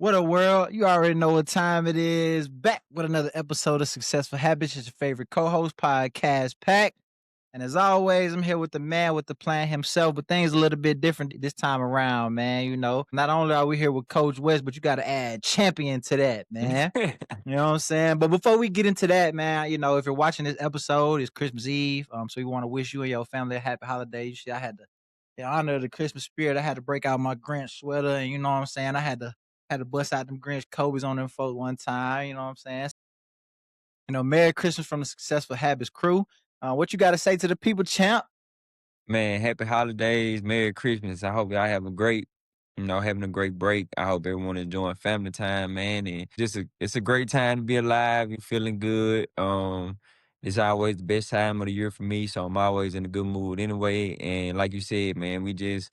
What a world. You already know what time it is. Back with another episode of Successful Habits. It's your favorite co-host podcast, Pack. And as always, I'm here with the man with the plan himself, but things a little bit different this time around, man. Not only are we here with Coach West, but you got to add champion to that, man. You know what I'm saying? But before we get into that, man, if you're watching this episode, it's Christmas Eve. So we want to wish you and your family a happy holidays. I had to, in honor of the Christmas spirit, I had to break out my Grinch sweater, and you know what I'm saying. I had to bust out them Grinch Kobe's on them folk one time. You know what I'm saying? Merry Christmas from the Successful Habits crew. What you got to say to the people, champ? Man, happy holidays, Merry Christmas. I hope y'all have a great, having a great break. I hope everyone enjoying family time, man. And it's a great time to be alive. You're feeling good. It's always the best time of the year for me, so I'm always in a good mood anyway. And like you said, man, we just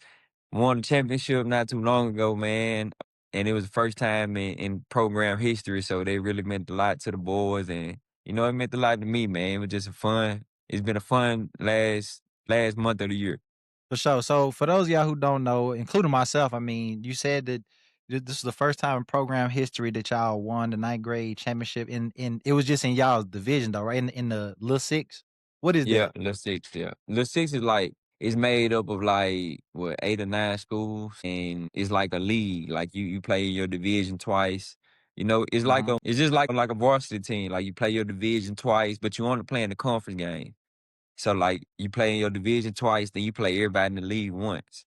won the championship not too long ago, man. And it was the first time in program history, so they really meant a lot to the boys, and it meant a lot to me, man. It was just a fun. It's been a fun last month of the year. For sure. So for those of y'all who don't know, including myself, you said that this is the first time in program history that y'all won the ninth grade championship in it was just in y'all's division though, right? In the little six. What is Yeah, that? Little Six, yeah. Little Six is like it's made up of like what 8 or 9 schools, and it's like a league. Like you play your division twice. It's like Uh-huh. it's just like a varsity team. Like you play your division twice, but you only play in the conference game. So like you play in your division twice, then you play everybody in the league once.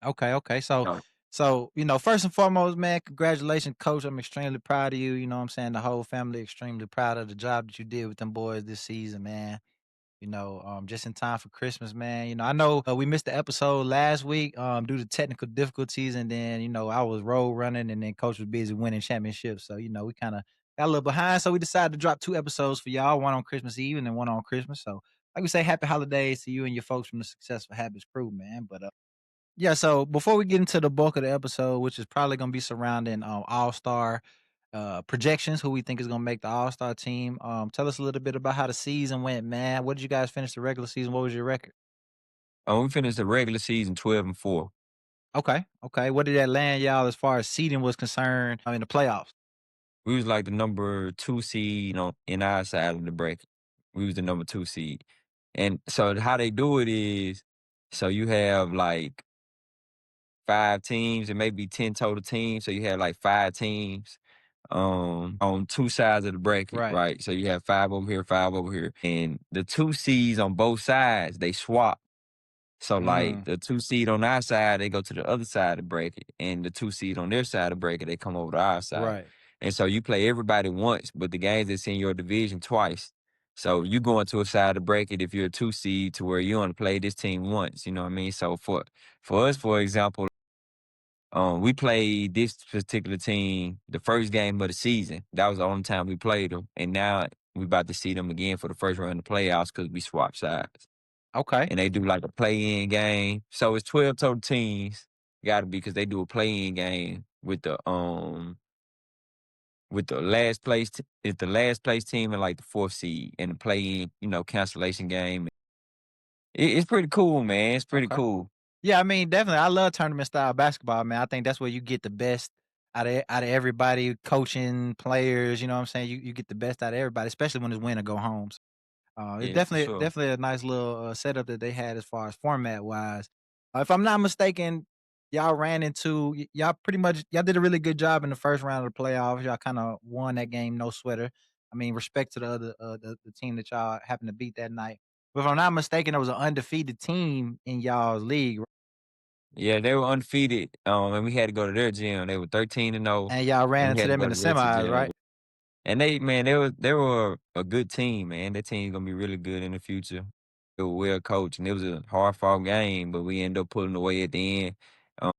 Okay, okay. So Oh, so, first and foremost, man, congratulations, coach. I'm extremely proud of you. You know what I'm saying? The whole family extremely proud of the job that you did with them boys this season, man. Just in time for Christmas, man. I know we missed the episode last week due to technical difficulties, and then I was road running, and then Coach was busy winning championships. So we kind of got a little behind, so we decided to drop two episodes for y'all, one on Christmas Eve and then one on Christmas. So like we say, happy holidays to you and your folks from the Successful Habits crew, man. But yeah, so before we get into the bulk of the episode, which is probably gonna be surrounding All Star projections, who we think is gonna make the All Star team. Tell us a little bit about how the season went, man. What did you guys finish the regular season? What was your record? we finished the regular season 12-4. Okay, okay. What did that land y'all as far as seeding was concerned in the playoffs? We was like the number 2 seed on in our side of the bracket. We was the number 2 seed. And so how they do it is, so you have like 5 teams, and maybe 10 total teams. So you have like 5 teams on 2 sides of the bracket, Right. right? So you have 5 over here, 5 over here. And the 2 seeds on both sides, they swap. So like Mm, the 2 seed on our side, they go to the other side of the bracket, and the 2 seed on their side of the bracket, they come over to our side. right. And so you play everybody once, but the games that's in your division twice. So you go into a side of the bracket if you're a 2 seed to where you only play this team once. You know what I mean? So for us, for example, we played this particular team the first game of the season. That was the only time we played them, and now we about to see them again for the first round of the playoffs because we swapped sides, Okay. and they do like a play-in game. So it's 12 total teams. Got to be because they do a play-in game with the last place. It's the last place team and like the 4th seed, and the play-in, cancellation game. It's pretty cool, man. It's pretty Okay. cool. Yeah, definitely. I love tournament style basketball, man. I think that's where you get the best out of everybody, coaching, players. You know what I'm saying? You get the best out of everybody, especially when it's win or go home. It's Yeah, for definitely sure. definitely a nice little setup that they had as far as format wise. If I'm not mistaken, y'all ran into y'all pretty much y'all did a really good job in the first round of the playoffs. Y'all kind of won that game, no sweater. Respect to the other the team that y'all happened to beat that night. But if I'm not mistaken, there was an undefeated team in y'all's league, right? Yeah, they were undefeated, and we had to go to their gym. They were 13-0, And y'all ran and we into had to them go in to the the rest of the semis, gym. right? And they were a good team, man. That team's gonna be really good in the future. They were well coached, and it was a hard fought game, but we ended up pulling away at the end. Um,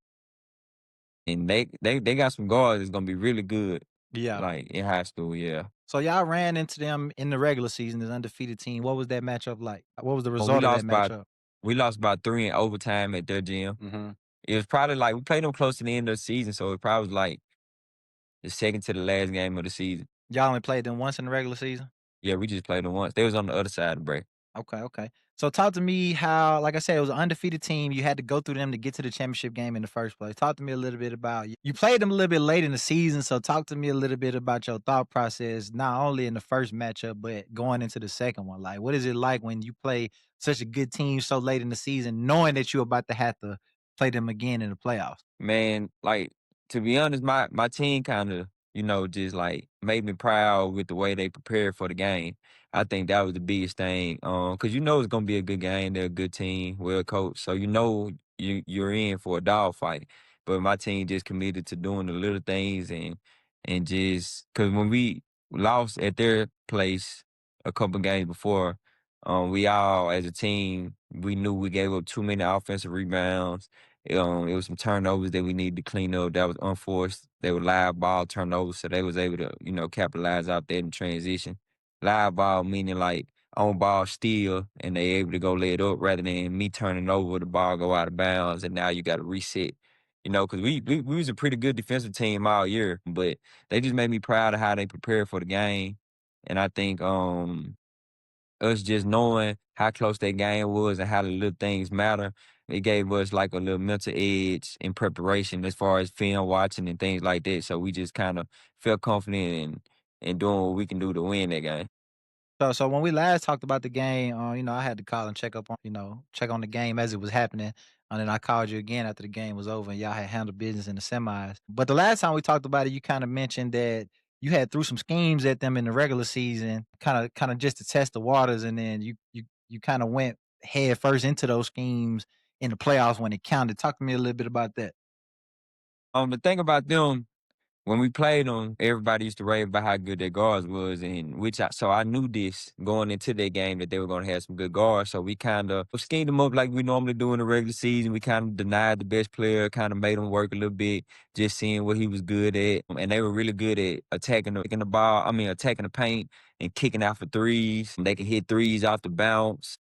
and they got some guards that's gonna be really good, Yeah. like in high school. Yeah. So y'all ran into them in the regular season, this undefeated team. What was that matchup like? What was the But we result of that lost by matchup? we lost by 3 in overtime at their gym. Mhm. It was probably like we played them close to the end of the season, so it probably was like the second to the last game of the season. Y'all only played them once in the regular season? Yeah, we just played them once. They was on the other side of the break. Okay, okay. So talk to me how, like I said, it was an undefeated team. You had to go through them to get to the championship game in the first place. Talk to me a little bit about you played them a little bit late in the season. So talk to me a little bit about your thought process, not only in the first matchup, but going into the second one. Like, what is it like when you play such a good team so late in the season, knowing that you're about to have to play them again in the playoffs? Man, like, to be honest, my team kinda, just, like, made me proud with the way they prepared for the game. I think that was the biggest thing, because it's gonna be a good game, they're a good team, well coached, so you're in for a dogfight. But my team just committed to doing the little things and just because when we lost at their place a couple games before, we all as a team, we knew we gave up too many offensive rebounds. It was some turnovers that we needed to clean up that was unforced. They were live ball turnovers, so they was able to, capitalize out there in transition. Live ball meaning like on ball steal, and they able to go lay it up rather than me turning over the ball go out of bounds, and now you got to reset. Because we was a pretty good defensive team all year, but they just made me proud of how they prepared for the game, and I think us just knowing how close that game was and how the little things matter, it gave us like a little mental edge in preparation as far as film watching and things like that. So we just kind of felt confident in doing what we can do to win that game. So when we last talked about the game, I had to call and check up on, check on the game as it was happening. And then I called you again after the game was over and y'all had handled business in the semis. But the last time we talked about it, you kind of mentioned that you had threw some schemes at them in the regular season, kind of just to test the waters, and then you kind of went head first into those schemes in the playoffs when it counted. Talk to me a little bit about that. The thing about them, when we played them, everybody used to rave about how good their guards was, and so I knew this going into that game that they were going to have some good guards. So we kind of schemed them up like we normally do in the regular season. We kind of denied the best player, kind of made him work a little bit, just seeing what he was good at. And they were really good at attacking the ball. I mean, attacking the paint and kicking out for threes. They could hit threes off the bounce.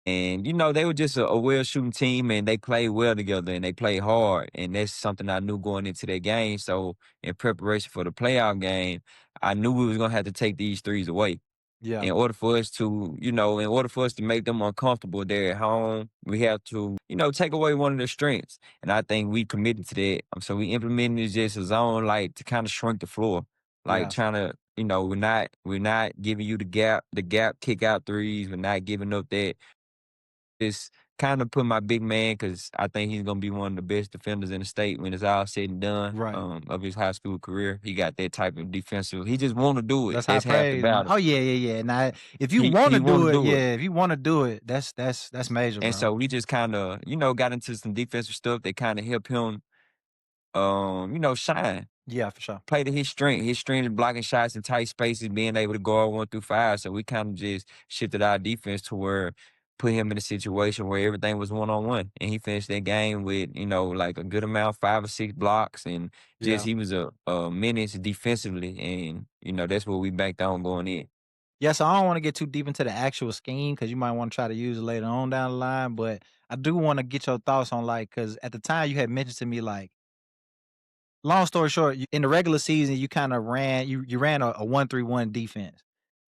And they were just a well shooting team and they played well together and they played hard. And that's something I knew going into that game. So in preparation for the playoff game, I knew we was gonna have to take these threes away. Yeah, In order for us to make them uncomfortable there at home, we have to, take away one of their strengths. And I think we committed to that. So we implemented just a zone like to kind of shrink the floor. Like yeah. trying to, we're not giving you the gap kick out threes. We're not giving up that. Just kind of put my big man because I think he's gonna be one of the best defenders in the state when it's all said and done, Right. of his high school career. He got that type of defensive he just wanna do it. That's high That's half the praise, man. battle. Oh yeah, yeah, yeah. Now, if you want He to wanna do it, do it. yeah, if you want to do it, that's major, And bro. so we just kinda, got into some defensive stuff that kinda helped him, shine. Yeah, for sure. Play to his strength. His strength is blocking shots in tight spaces, being able to guard 1 through 5. So we kind of just shifted our defense to where put him in a situation where everything was 1-on-1. And he finished that game with, like a good amount, 5 or 6 blocks. And just Yeah. he was a menace defensively. And, that's what we banked on going in. Yeah, so I don't want to get too deep into the actual scheme because you might want to try to use it later on down the line. But I do want to get your thoughts on like because at the time you had mentioned to me like long story short, in the regular season, you kind of you ran a 1-3-1 defense,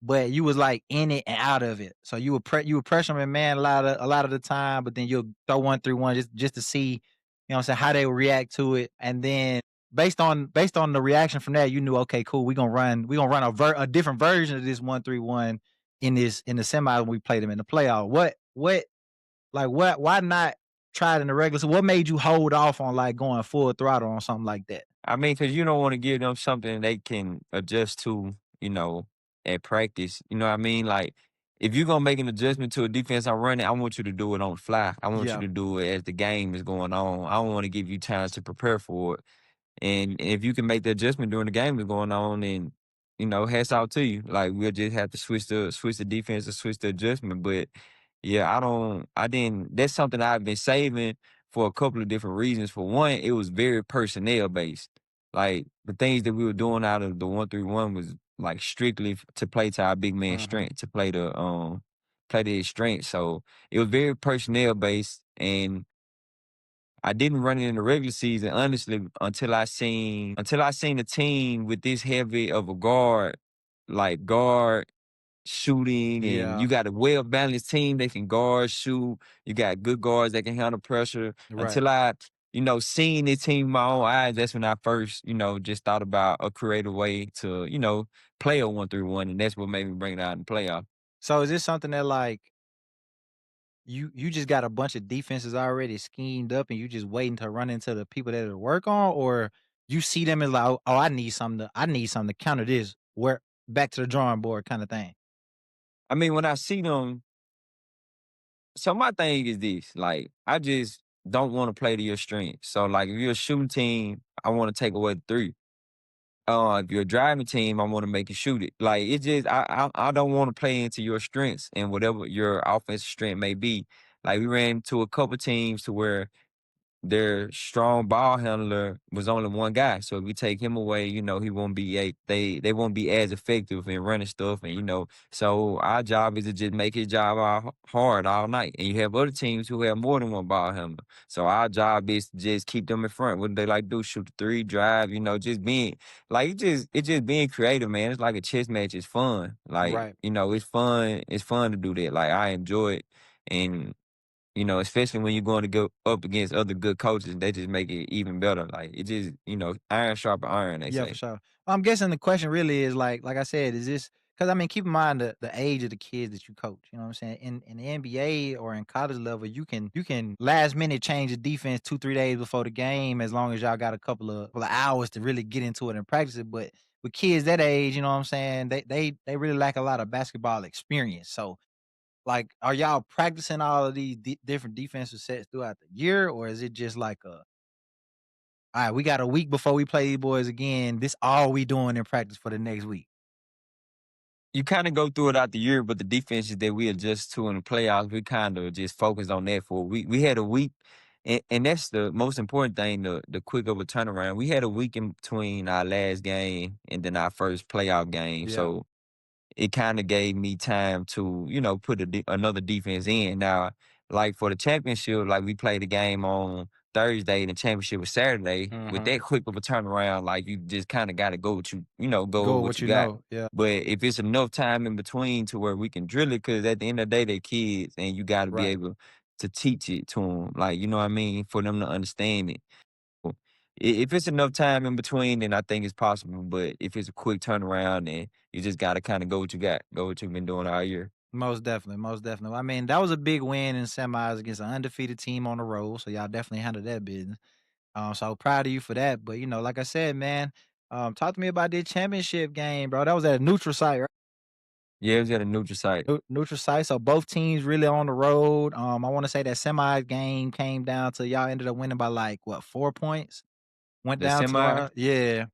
but you was like in it and out of it. So you would pressure them man a lot of the time, but then you'll throw 1-3-1 just to see, what I'm saying, how they would react to it. And then based on the reaction from that, you knew okay, cool, we gonna run a different version of this 1-3-1 in the semi when we played them in the playoff. What why not try it in the regular? So what made you hold off on like going full throttle on something like that? I mean, because you don't want to give them something they can adjust to, at practice. You know what I mean? Like, if you're gonna make an adjustment to a defense I'm running, I want you to do it on the fly. I want you Yeah. to do it as the game is going on. I don't want to give you time to prepare for it. And if you can make the adjustment during the game that's going on, then hats off to you. Like we'll just have to switch the defense or switch the adjustment. But yeah, I didn't. That's something I've been saving for a couple of different reasons. For one, it was very personnel based. Like the things that we were doing out of the 1-3-1 was like strictly to play to our big man Uh-huh. strength, to play to his strength. So it was very personnel based, and I didn't run it in the regular season, honestly, until I seen a team with this heavy of a guard, like guard, shooting, and Yeah, you got a well balanced team that can guard, shoot. You got good guards that can handle pressure. right. Until I, seeing this team with my own eyes, that's when I first, just thought about a creative way to, play a 1-3-1, and that's what made me bring it out in the playoff. So is this something that like you just got a bunch of defenses already schemed up and you just waiting to run into the people that to work on, or you see them as like, oh, I need something to counter this. Where back to the drawing board kind of thing. I mean, when I see them, so my thing is this, like, I just don't want to play to your strength. So, like, if you're a shooting team, I want to take away the three. If you're a driving team, I want to make you shoot it. Like, it just, I don't want to play into your strengths and whatever your offensive strength may be. Like, we ran into a couple teams to where their strong ball handler was only one guy. So if we take him away, he won't be they won't be as effective in running stuff. And so our job is to just make his job all hard all night. And you have other teams who have more than one ball handler. So our job is to just keep them in front. What do they like to do? Shoot the three, drive, just being like it just being creative, man. It's like a chess match. It's fun. Like, Right. it's fun to do that. Like, I enjoy it. And especially when you're going to go up against other good coaches, they just make it even better. Like, it just, iron sharper iron, they Yeah, for say. sure. I'm guessing the question really is like I said, is this because I mean, keep in mind the age of the kids that you coach. You know what I'm saying? In the NBA or in college level, you can last minute change the defense 2 3 days before the game as long as y'all got a couple of hours to really get into it and practice it. But with kids that age, you know what I'm saying, they really lack a lot of basketball experience. So like, are y'all practicing all of these different defensive sets throughout the year, or is it just like a all right, we got a week before we play these boys again. This all we doing in practice for the next week. You kind of go through it out the year, but the defenses that we adjust to in the playoffs, we kind of just focused on that for a week. We had a week, and that's the most important thing, the quick of a turnaround. We had a week in between our last game and then our first playoff game. Yeah. So it kind of gave me time to, put another defense in. Now, like for the championship, like we played the game on Thursday and the championship was Saturday. With Mhm. that quick of a turnaround, like you just kind of got to go with go Go with with what what you you got. know. Yeah. But if it's enough time in between to where we can drill it, because at the end of the day, they're kids and you got to be Right. able to teach it to them, like, you know what I mean, for them to understand it. If it's enough time in between, then I think it's possible. But if it's a quick turnaround, then you just gotta kind of go what you got, go what you've been doing all year. Most definitely. Most definitely. I mean, that was a big win in semis against an undefeated team on the road. So y'all definitely handled that business. So proud of you for that. But like I said, man, talk to me about this championship game, bro. That was at a neutral site, right? Yeah, it was at a neutral site. Neutral site. So both teams really on the road. I want to say that semi game came down to y'all ended up winning by like what 4 points? Went The down to the semis, wire. Yeah.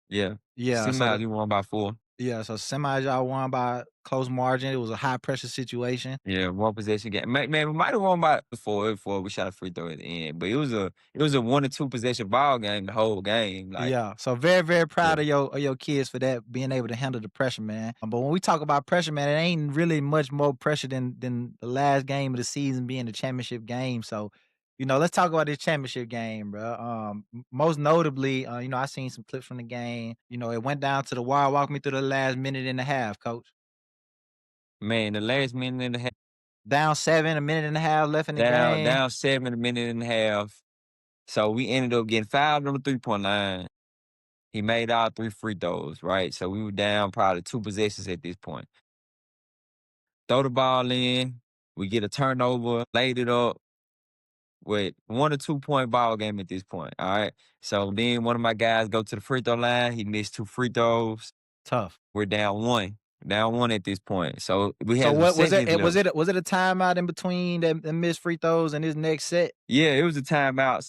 yeah, Yeah. So semis we won by 4. yeah, so semis y'all won by close margin. It was a high pressure situation. Yeah, one possession game. Man, we might have won by 4 before we shot a free throw at the end, but it was a 1 or 2 possession ball game the whole game. Like, Yeah, so very, very yeah, proud of your kids for that, being able to handle the pressure, man. But when we talk about pressure, man, it ain't really much more pressure than the last game of the season being the championship game. So, let's talk about this championship game, bro. Most notably, I seen some clips from the game. It went down to the wire. Walk me through the last minute and a half, coach. man, the last minute and a half, Down seven, a minute and a half left in the game. down 7, a minute and a half. So we ended up getting fouled on the 3-point line. He made all 3 free throws, right? So we were down probably 2 possessions at this point. Throw the ball in, we get a turnover, laid it up with 1 or 2 point ball game at this point. All right. So then one of my guys go to the free throw line. He missed 2 free throws. Tough. We're down one at this point. So we So had some what was it? seconds left. Was it a timeout in between the missed free throws and his next set? Yeah, it was a timeout.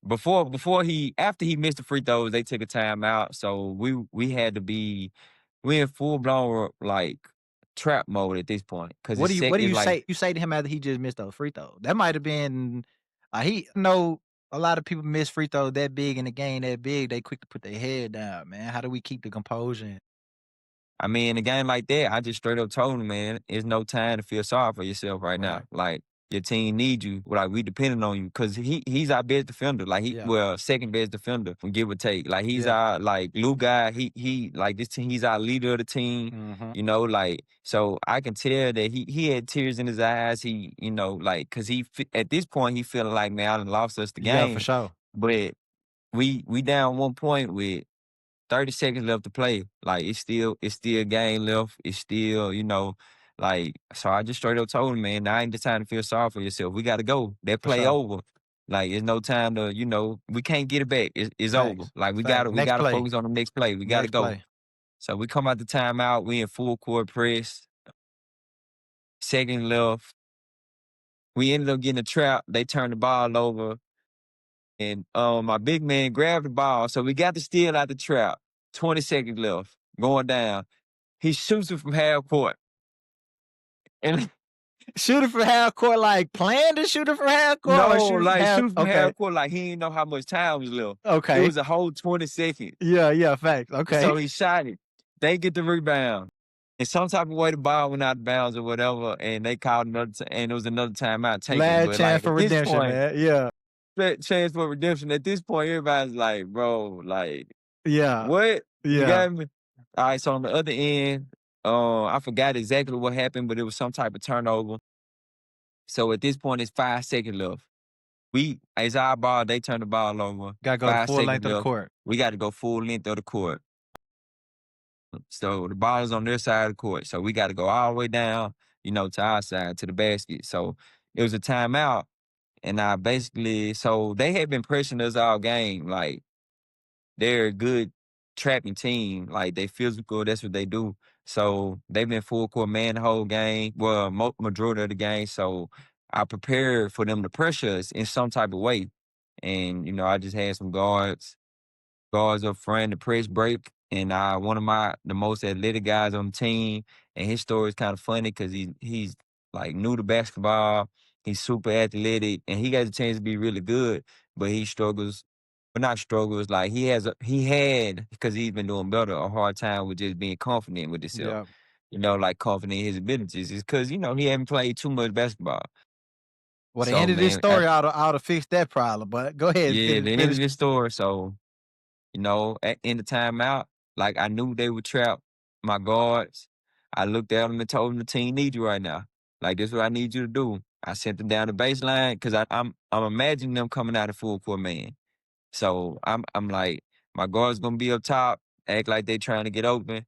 Before he after he missed the free throws, they took a timeout. So we had to be we in full blown like trap mode at this point because What it's do you what do second you like. say you say to him after he just missed those free throws? That might have been he I know a lot of people miss free throws that big in the game that big, they quick to put their head down, man. How do we keep the composure? I mean, in a game like that, I just straight up told him, man, it's no time to feel sorry for yourself right now. Right. Like, your team needs you. Like we depending on you because he's our best defender. Like Yeah. second best defender, give or take. Like he's Yeah. our like glue guy. He like this team. He's our leader of the team. Mhm. Like so I can tell that he had tears in his eyes. He like because at this point he feeling like man I done lost us the Yeah, for game, sure. but we down 1 point with 30 seconds left to play. Like it's still game left. It's still, like so I just straight up told him, man, now ain't the time to feel sorry for yourself. We gotta go. That For play sure. over. Like it's no time to, we can't get it back. It's over. Facts. Like we Facts. gotta we Next gotta play. focus on the next play. We gotta Next go. play. So we come out the timeout, we in full court press, second left. We ended up getting a trap. They turned the ball over. And my big man grabbed the ball. So we got the steal out the trap. 20 seconds left. Going down. He shoots it from half court. And Shooting from half court, like plan to shoot it from half court or no, shoot like half. shoots from Okay. half court, like he didn't know how much time was left. It Okay. was a whole 20 seconds. Yeah. Yeah. Facts. Okay. So he shot it. They get the rebound. And some type of way the ball went out of bounds or whatever, and they called and it was another timeout taken. Last But chance like for at this redemption, point, man. Yeah. that chance for redemption. At this point, everybody's like, bro, like, Yeah. what? You Yeah. got me? All right, so on the other end, I forgot exactly what happened, but it was some type of turnover. So at this point, it's 5 seconds left. It's our ball, they turn the ball over. Gotta go the Five full seconds length of the left. court. We got to go full length of the court. So the ball is on their side of the court. So we got to go all the way down, to our side, to the basket. So it was a timeout. And I basically, so they had been pressing us all game. Like, they're a good trapping team. Like they physical, that's what they do. So they've been full court man the whole game. Well, majority of the game. So I prepared for them to pressure us in some type of way. And I just had some guards up front, the press break, and one of the most athletic guys on the team. And his story is kind of funny because he's like new to basketball. He's super athletic, and he got a chance to be really good, but he struggles. But not struggles, like he had because he's been doing better a hard time with just being confident with himself. Yeah. Like confident in his abilities. It's because he haven't played too much basketball. Well, the So end of this man, story ought to fix that problem. But go ahead and yeah, finish. the end of Finish. this story. So in the timeout, like I knew they would trap my guards. I looked at them and told them the team needs you right now. Like this is what I need you to do. I sent them down the baseline because I'm imagining them coming out of full court man. So I'm like, my guard's gonna be up top, act like they trying to get open.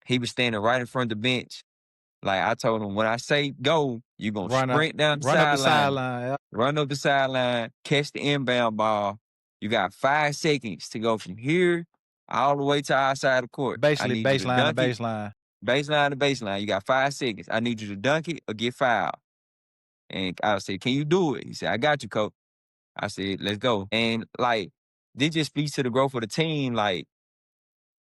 He was standing right in front of the bench. Like I told him, when I say go, you gonna sprint down the Run up the sideline, sideline. Yeah. run up the sideline, catch the inbound ball. You got 5 seconds to go from here all the way to our side of the court. I Basically, need you to baseline to dunk it, baseline. baseline to baseline. You got 5 seconds. I need you to dunk it or get fouled. And I said, can you do it? He said, I got you, coach. I said, let's go. And like, this just speaks to the growth of the team, like,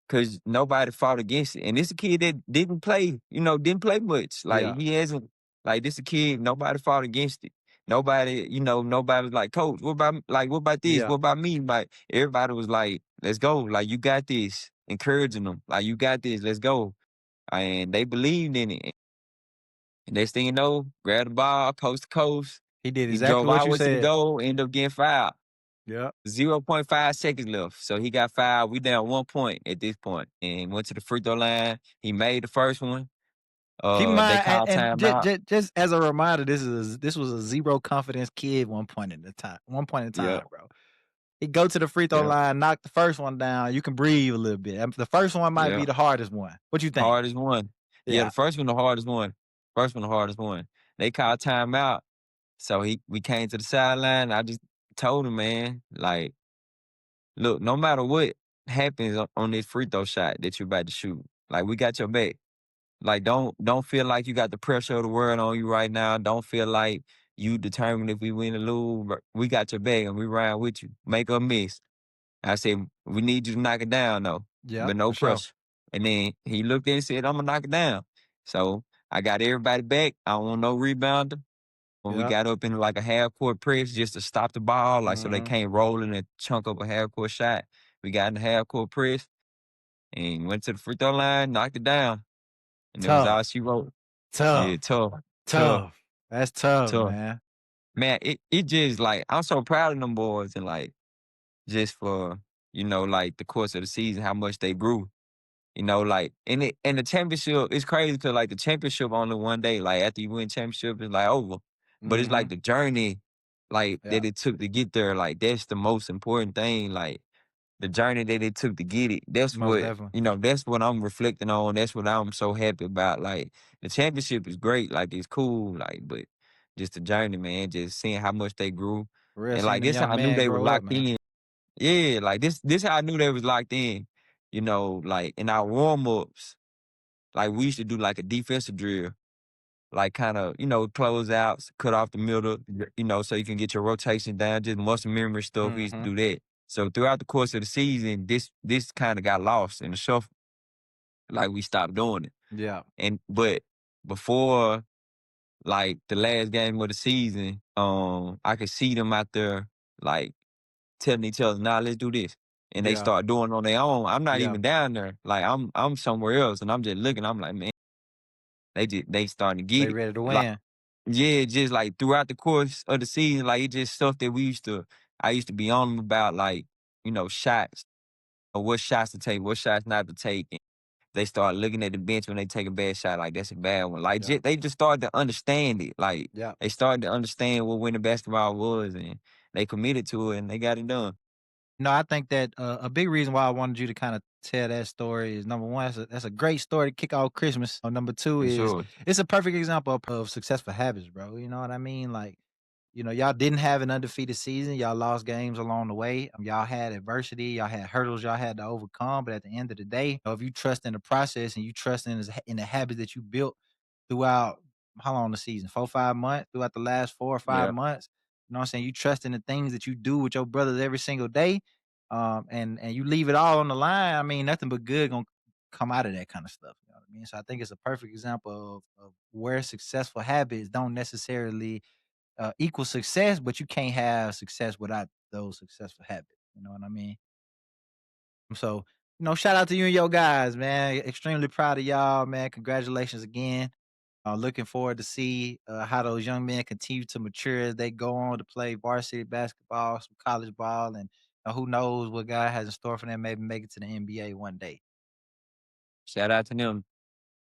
because nobody fought against it. And this a kid that didn't play much. Like, Yeah. he hasn't, like, this a kid, nobody fought against it. Nobody was like, coach, what about this? Yeah. What about me? Like, everybody was like, let's go. Like, you got this. Encouraging them. Like, you got this. Let's go. And they believed in it. And next thing you know, grab the ball, coast to coast. He did He exactly drove what all the you way to the said. goal, ended up getting fouled. Yeah. 0.5 seconds left. So he got fouled. We down 1 point at this point. And went to the free throw line. He made the first one. Keep in They mind, called and timeout. just as a reminder, this was a zero confidence kid. One point in Yeah, time, bro. He go to the free throw yeah, line, knock the first one down. You can breathe a little bit. The first one might be yeah. the hardest one. What you think? Hardest one. Yeah, Yeah. the first one the hardest one. First one the hardest one. They called timeout. So we came to the sideline. I just told him, man, like, look, no matter what happens on this free throw shot that you're about to shoot, like we got your back. Like don't feel like you got the pressure of the world on you right now. Don't feel like you determine if we win or lose. We got your back and we ride with you. Make or miss. I said, we need you to knock it down though, Yeah, but no for sure. pressure. And then he looked at it and said, I'm gonna knock it down. So I got everybody back. I don't want no rebounder. When we Yeah. got up in like a half court press just to stop the ball, like so they Mhm. can't roll in and chunk up a half court shot. We got in the half court press and went to the free throw line, knocked it down. And it was all Tough. she wrote. Yeah, Tough. tough, tough. Tough. That's tough, tough. man. Man, it just like I'm so proud of them boys and like just for, like the course of the season, how much they grew. Like and the championship, it's crazy because like the championship only one day. Like after you win championship, it's like over. But it's like Mhm. the journey, like Yeah. that it took to get there, like that's the most important thing. Like the journey that it took to get it. Most definitely. That's what I'm reflecting on. That's what I'm so happy about. Like the championship is great, like it's cool, like, but just the journey, man, just seeing how much they grew. For real, And seeing like them this how young I knew men they was grow up, locked man. in. Yeah, like this how I knew they was locked in. Like in our warm-ups, like we used to do like a defensive drill, like kind of, close outs, cut off the middle, so you can get your rotation down, just muscle memory stuff. We used to Mhm. do that. So throughout the course of the season, this kind of got lost in the shuffle. Like we stopped doing it. Yeah. But before like the last game of the season, I could see them out there like telling each other, nah, let's do this. And they Yeah. start doing it on their own. I'm not Yeah. even down there. Like I'm somewhere else and I'm just looking. I'm like, man, they starting to They get it. ready to Like, win. yeah, just like throughout the course of the season, like it just stuff that I used to be on them about, like, shots or what shots to take, what shots not to take. And they start looking at the bench when they take a bad shot, like that's a bad one. Like Yeah. they just started to understand it. Like Yeah. they started to understand what winning basketball was and they committed to it and they got it done. No, I think that a big reason why I wanted you to kind of tell that story is number one, that's a great story to kick off Christmas. Number two For is sure. it's a perfect example of successful habits, bro. You know what I mean? Like, y'all didn't have an undefeated season. Y'all lost games along the way. Y'all had adversity. Y'all had hurdles y'all had to overcome. But at the end of the day, if you trust in the process and you trust in the habits that you built throughout how long the season, 4, 5 months, throughout the last 4 or 5 Yeah. months, you know what I'm saying? You trust in the things that you do with your brothers every single day, and you leave it all on the line. I mean, nothing but good gonna come out of that kind of stuff. You know what I mean? So I think it's a perfect example of where successful habits don't necessarily equal success, but you can't have success without those successful habits. You know what I mean? So, shout out to you and your guys, man. Extremely proud of y'all, man. Congratulations again. Looking forward to see how those young men continue to mature as they go on to play varsity basketball, some college ball, and who knows what God has in store for them. Maybe make it to the NBA one day. Shout out to them.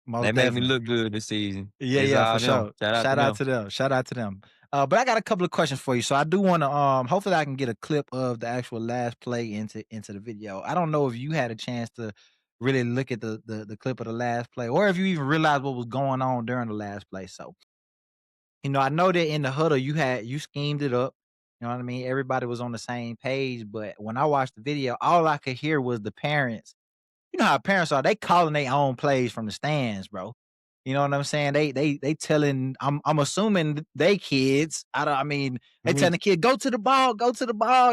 They Most make me definitely. look good this season. Yeah, It's yeah, for all them. sure. Shout out to Shout out them. to them. Shout out to them. But I got a couple of questions for you. So I do want to hopefully I can get a clip of the actual last play into the video. I don't know if you had a chance to really look at the clip of the last play or if you even realized what was going on during the last play. So, I know that in the huddle you schemed it up. You know what I mean? Everybody was on the same page, but when I watched the video, all I could hear was the parents. You know how parents are, they calling their own plays from the stands, bro. You know what I'm saying? They telling I'm assuming they kids. I mean, they Mhm. telling the kid, go to the ball,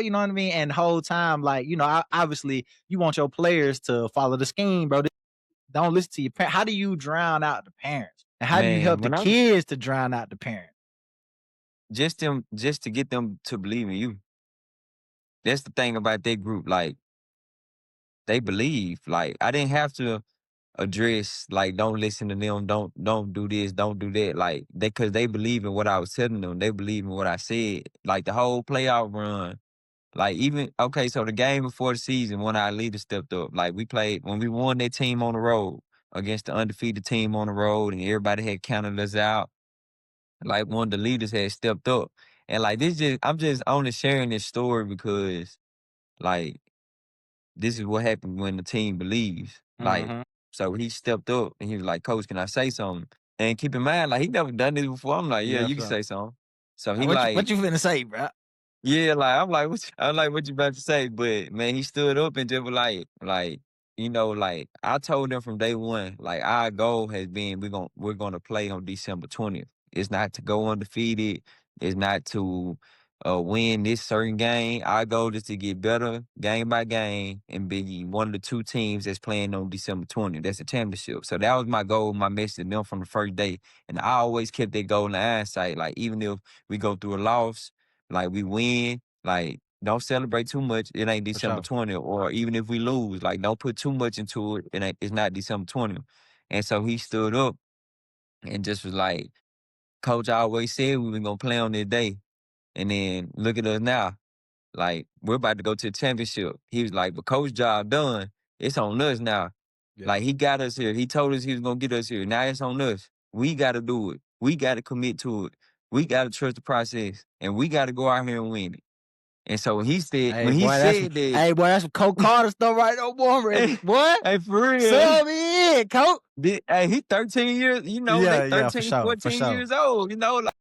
you know what I mean? And the whole time, like, obviously you want your players to follow the scheme, bro. Don't listen to your parents. How do you drown out the parents? And how do you Man, help the when I'm kids to drown out the parents? just to get them to believe in you. That's the thing about that group. Like they believe. Like I didn't have to address like don't listen to them, don't do this, don't do that. Like they cause they believe in what I was telling them. They believe in what I said. Like the whole playoff run. Like even okay, so the game before the season when our leader stepped up, like we played when we won that team on the road against the undefeated team on the road and everybody had counted us out. Like one of the leaders had stepped up. And like this just I'm just only sharing this story because like this is what happened when the team believes. Like, Mhm. so he stepped up and he was like, Coach, can I say something? And keep in mind, like he never done this before. I'm like, yeah, Yeah, you can sure. say something. So he Like, what like, you finna say, bro? yeah, like I'm like, what you about to say? But man, he stood up and just was like, like I told them from day one, like our goal has been we're gonna play on December 20th. It's not to go undefeated. It's not to win this certain game. Our goal is to get better game by game and be one of the two teams that's playing on December 20th. That's a championship. So that was my goal, my message to them from the first day. And I always kept that goal in the eyesight. Like even if we go through a loss like we win, like don't celebrate too much. It ain't For December sure. 20th. Or even if we lose, like don't put too much into it. It's not December 20th. And so he stood up and just was like, Coach always said we were gonna play on this day. And then look at us now. Like, we're about to go to the championship. He was like, but coach job done. It's on us now. Yeah. Like he got us here. He told us he was gonna get us here. Now it's on us. We gotta do it. We gotta commit to it. We gotta trust the process. And we gotta go out here and win it. And so he said, Hey when he boy, that's some said that, hey boy, that's some Coach Carter stuff right there, boy. I'm ready. hey, Boy, hey, for real. sub me in, coach. Hey, he 13 years, they Yeah, yeah, for 13, sure, for 14 sure. years old, like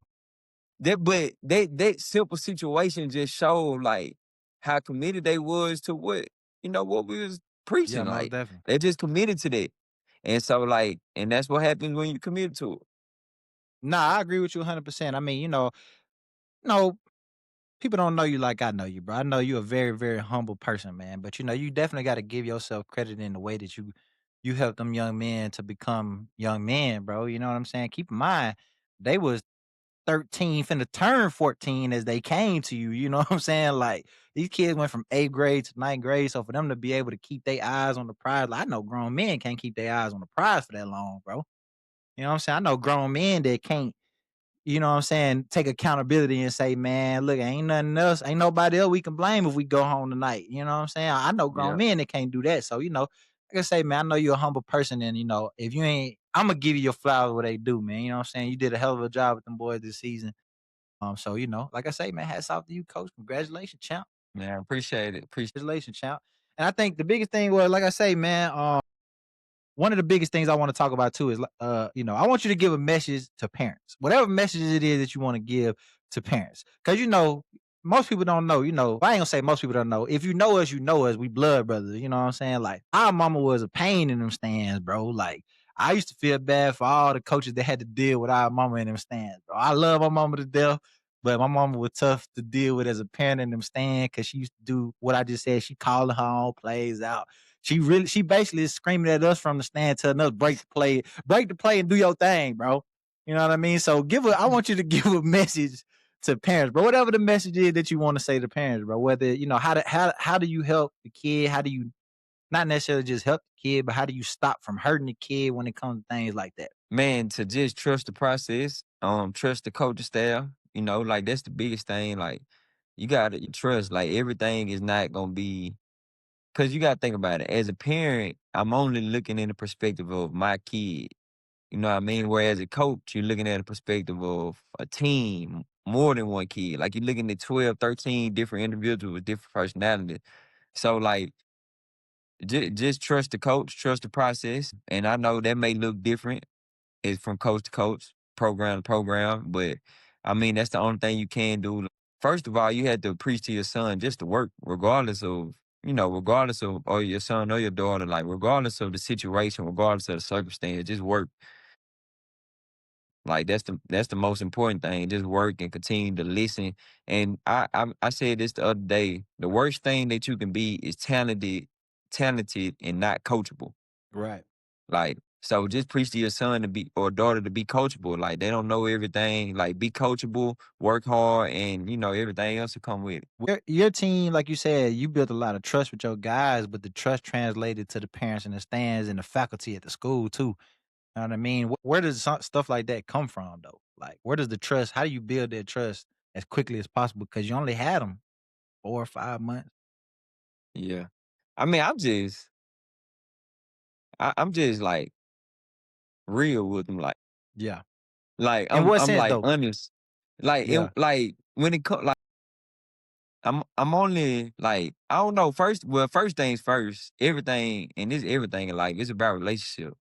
but that simple situation just showed like how committed they was to what we was Yeah, preaching. most Like definitely. they just committed to that. And so like, and that's what happens when you commit to it. Nah, I agree with you 100%. I mean, no, people don't know you like I know you, bro. I know you're a very, very humble person, man. But you definitely got to give yourself credit in the way that you help them young men to become young men, bro. You know what I'm saying? Keep in mind, they was 13 finna turn 14 as they came to you. You know what I'm saying? Like these kids went from 8th grade to 9th grade. So for them to be able to keep their eyes on the prize, like I know grown men can't keep their eyes on the prize for that long, bro. You know what I'm saying? I know grown men that can't, take accountability and say, man, look, ain't nothing else, ain't nobody else we can blame if we go home tonight. You know what I'm saying? I know grown Yeah. men that can't do that. So, like I say, man, I know you're a humble person, and if you ain't, I'm gonna give you your flowers what they do, man. You know what I'm saying? You did a hell of a job with them boys this season. So like I say, man, hats off to you, coach. Congratulations, champ. Man, appreciate it. Appreciate Congratulations, champ. And I think the biggest thing was, like I say, man, one of the biggest things I want to talk about too is, I want you to give a message to parents, whatever message it is that you want to give to parents, because most people don't know. I ain't gonna say most people don't know. If you know us, you know us. We blood brothers. You know what I'm saying? Like our mama was a pain in them stands, bro. Like I used to feel bad for all the coaches that had to deal with our mama in them stands, bro. I love my mama to death. But my mama was tough to deal with as a parent in them stand because she used to do what I just said. She calling her own plays out. She basically is screaming at us from the stand, telling us break the play and do your thing, bro. You know what I mean? So I want you to give a message to parents, bro. Whatever the message is that you want to say to parents, bro. Whether how do you help the kid? How do you not necessarily just help the kid, but how do you stop from hurting the kid when it comes to things like that? man, to just trust the process, trust the coaching staff, like that's the biggest thing. Like you gotta trust, like everything is not gonna be. Cause you gotta think about it. As a parent, I'm only looking in the perspective of my kid. You know what I mean? Whereas a coach, you're looking at a perspective of a team, more than one kid. Like you're looking at 12, 13 different individuals with different personalities. So like just trust the coach, trust the process. And I know that may look different. It's from coach to coach, program to program. But I mean, that's the only thing you can do. First of all, you had to preach to your son just to work, regardless of or your son or your daughter, like regardless of the situation, regardless of the circumstance, just work. Like that's the most important thing. Just work and continue to listen. And I said this the other day. The worst thing that you can be is talented and not coachable. Right. Like, so just preach to your son to be or daughter to be coachable. Like they don't know everything. Like be coachable, work hard, and everything else will come with it. Your team, like you said, you built a lot of trust with your guys, but the trust translated to the parents in the stands and the faculty at the school too. Know what I mean? Where does stuff like that come from, though? Like, where does the trust? How do you build that trust as quickly as possible? Because you only had them 4 or 5 months. Yeah. I mean, I'm just like real with them. Yeah. Like In I'm what I'm sense, like though? honest. Yeah. Like when it comes like I'm only like I don't know. First things first. Everything and this everything in life it's about relationship.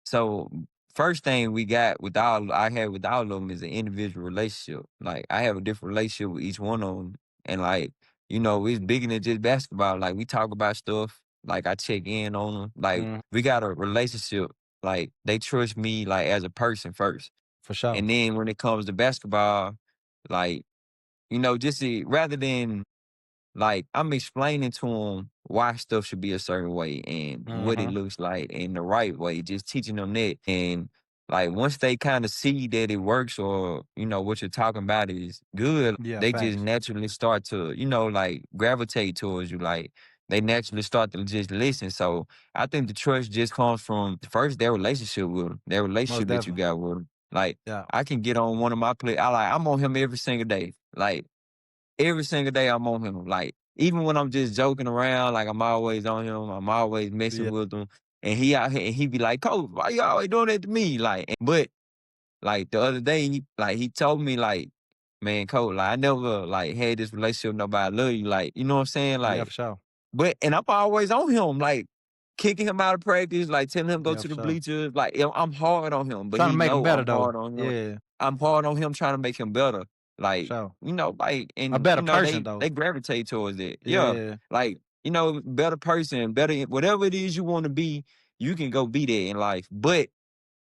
So first thing I have with all of them is an individual relationship. Like I have a different relationship with each one of them, and like it's bigger than just basketball. Like we talk about stuff. Like I check in on them. Like Mm, we got a relationship. Like they trust me like as a person first, for sure. and then when it comes to basketball, like just rather than like, I'm explaining to them why stuff should be a certain way and what it Hmm. looks like in the right way, just teaching them that. And like once they kind of see that it works or, what you're talking about is good, Yeah. they just Facts. naturally start to, like gravitate towards you. Like they naturally start to just listen. So I think the trust just comes from first their relationship with them, their Most relationship that you definitely. got with them. Like, Yeah. I can get on one of my play. I'm on him every single day. Like every single day I'm on him. Like, even when I'm just joking around, like I'm always on him. I'm always messing Yeah. with him. And he out here and he be like, Coach, why you always doing that to me? But like the other day, he told me like, man, Coach, like I never like had this relationship with nobody. I love you. Like, you know what I'm saying? Yeah, Like, for sure. but and I'm always on him, like kicking him out of practice, like telling him go Yeah, to for the sure. bleachers. Like I'm hard on him, but Trying to he make them know better I'm though. hard on him. Yeah, I'm hard on him trying to make him better. for Like, sure. like, A and better person though. they gravitate towards it. Yeah. Yeah, Like, better person, better whatever it is you want to be, you can go be there in life. But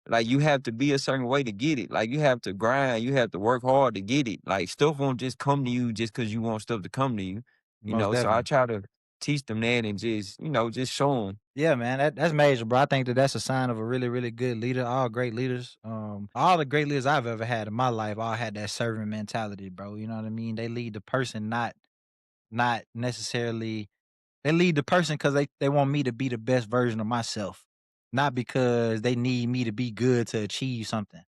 like you have to be a certain way to get it. Like you have to grind, you have to work hard to get it. Like stuff won't just come to you just because you want stuff to come to you. most So I definitely. try to teach them that and just, just show them. Yeah, man, that's major, bro. I think that that's a sign of a really, really good leader. All great leaders, all the great leaders I've ever had in my life, all had that servant mentality, bro. You know what I mean? They lead the person, not necessarily. They lead the person because they want me to be the best version of myself, not because they need me to be good to achieve something.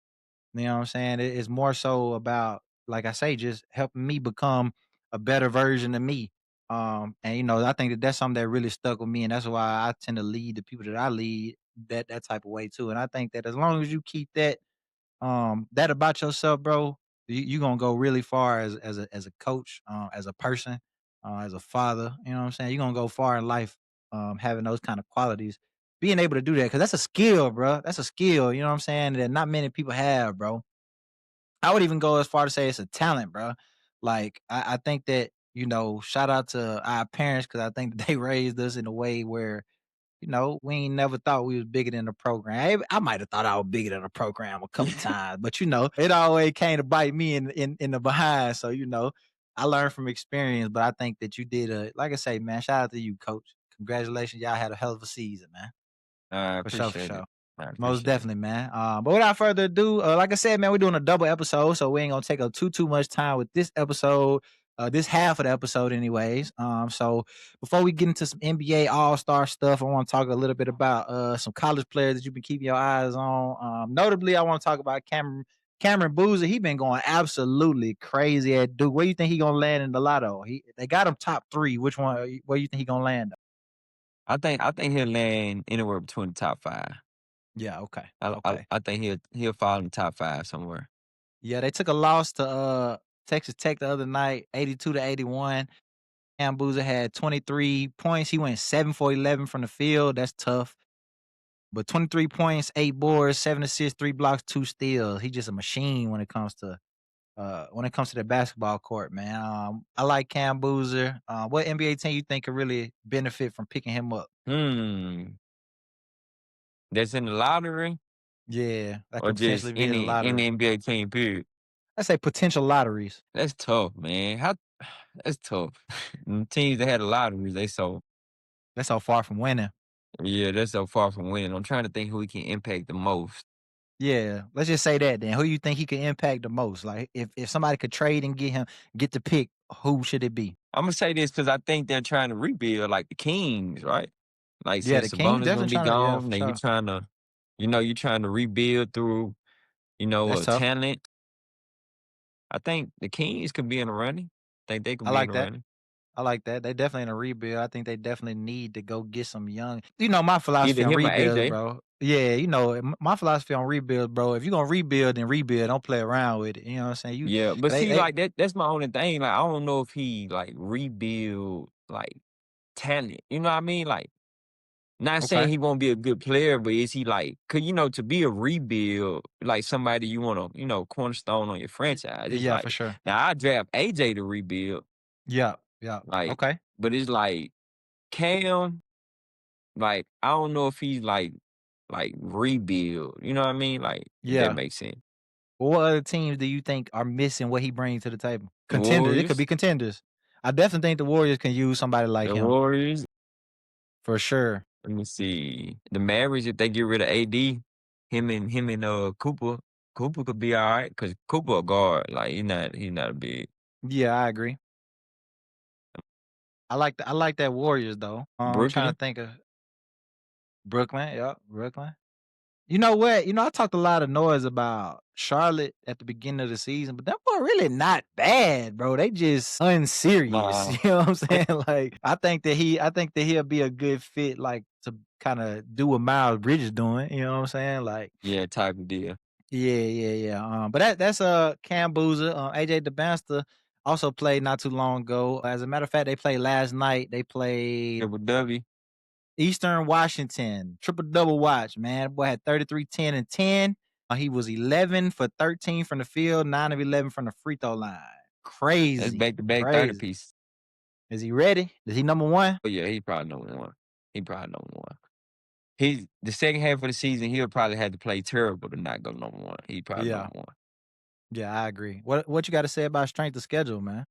You know what I'm saying? It's more so about, like I say, just helping me become a better version of me. And I think that that's something that really stuck with me, and that's why I tend to lead the people that I lead that type of way too. And I think that as long as you keep that about yourself, bro, you gonna go really far as a coach, as a person, as a father. You know what I'm saying? You're gonna go far in life, having those kind of qualities, being able to do that because that's a skill, bro. That's a skill. You know what I'm saying? That not many people have, bro. I would even go as far to say it's a talent, bro. Like I think that shout out to our parents because I think that they raised us in a way where we ain't never thought we was bigger than the program. I might have thought I was bigger than the program a couple times, but it always came to bite me in the behind. So I learned from experience, but I think that you did like I say, man. Shout out to you, coach. Congratulations, y'all had a hell of a season, man. I For sure, for appreciate it. sure. I Most appreciate it. definitely, man. But without further ado, like I said, man, we're doing a double episode, so we ain't gonna take up too much time with this episode, this half of the episode, anyways. So before we get into some NBA All Star stuff, I want to talk a little bit about some college players that you've been keeping your eyes on. Notably, I want to talk about Cameron Boozer. He been going absolutely crazy at Duke. Where you think he gonna land in the lotto? They got him top three. Which one? Where you think he gonna land? I think he'll land anywhere between the top 5. Yeah. Okay. I I, Okay. I think he'll fall in the top 5 somewhere. Yeah, they took a loss to Texas Tech the other night, 82-81. Cam Boozer had 23 points. He went 7 for 11 from the field. That's tough. But 23 points, 8 boards, 7 assists, 3 blocks, 2 steals. He's just a machine when it comes to the basketball court, man. I like Cam Boozer. What NBA team you think could really benefit from picking him up? Hmm. That's in the lottery Yeah, that or could just potentially be in the any lottery. NBA team, period. I say potential lotteries. That's tough, man. That's tough. Teams that had a lotteries, they so That's so far from winning. yeah, they're so far from winning. I'm trying to think who he can impact the most. Yeah, let's just say that then. Who you think he can impact the most? Like if somebody could trade and get the pick, who should it be? I'm gonna say this because I think they're trying to rebuild like the Kings, right? Like Yeah, the since Kings Sabonis gonna definitely be trying to. Yeah, gone, for then sure. you're trying to rebuild through, That's tough. talent. I think the Kings could be in the running. I think they could I be in like the that. running. I like that. They definitely in a rebuild. I think they definitely need to go get some young. My Either philosophy on him or rebuilds, AJ. bro. Yeah, my philosophy on rebuild, bro. If you're gonna rebuild, then rebuild. Don't play around with it. You know what I'm saying? Yeah, but see, They like that's my only thing. Like I don't know if he like rebuild like talent. You know what I mean? Like not saying okay. he won't be a good player, but is he like cause to be a rebuild, like somebody you wanna, cornerstone on your franchise. It's Yeah, for like sure. now I draft AJ to rebuild, Yeah, yeah. like, Okay. but it's like Cam, like I don't know if he's like rebuild. You know what I mean? Like if that Yeah. makes sense. Well, what other teams do you think are missing what he brings to the table? The Contenders. It could Warriors, be contenders. I definitely think the Warriors can use somebody like the him Warriors. for sure. Let me see. The Mavericks, if they get rid of AD, him and Cooper could be all right because Cooper a guard. Like he's not a big Yeah, I agree. I like that Warriors though. I'm trying Brooklyn. to think of Brooklyn. Yeah, Brooklyn. You know what? I talked a lot of noise about Charlotte at the beginning of the season, but them boy really not bad, bro. They just unserious. Nah, You know what I'm saying? Like, I think that he'll be a good fit, like, to kinda do what Miles Bridges doing, you know what I'm saying? Like, yeah, type of deal. yeah, yeah, yeah. But that's Cam Boozer. AJ DeBanster also played not too long ago. As a matter of fact, they played last night. They played Triple W. Eastern Washington, triple double watch, man. Boy had 33, 10, and 10. He was 11 for 13 from the field, 9 of 11 from the free throw line. That's Crazy, back to back 30 crazy. piece. Is he ready? Is he number one? Oh yeah, he probably number one. He probably number one. He the second half of the season, he'll probably have to play terrible to not go number one. He probably Yeah, number one. yeah, I agree. What you got to say about strength of schedule, man?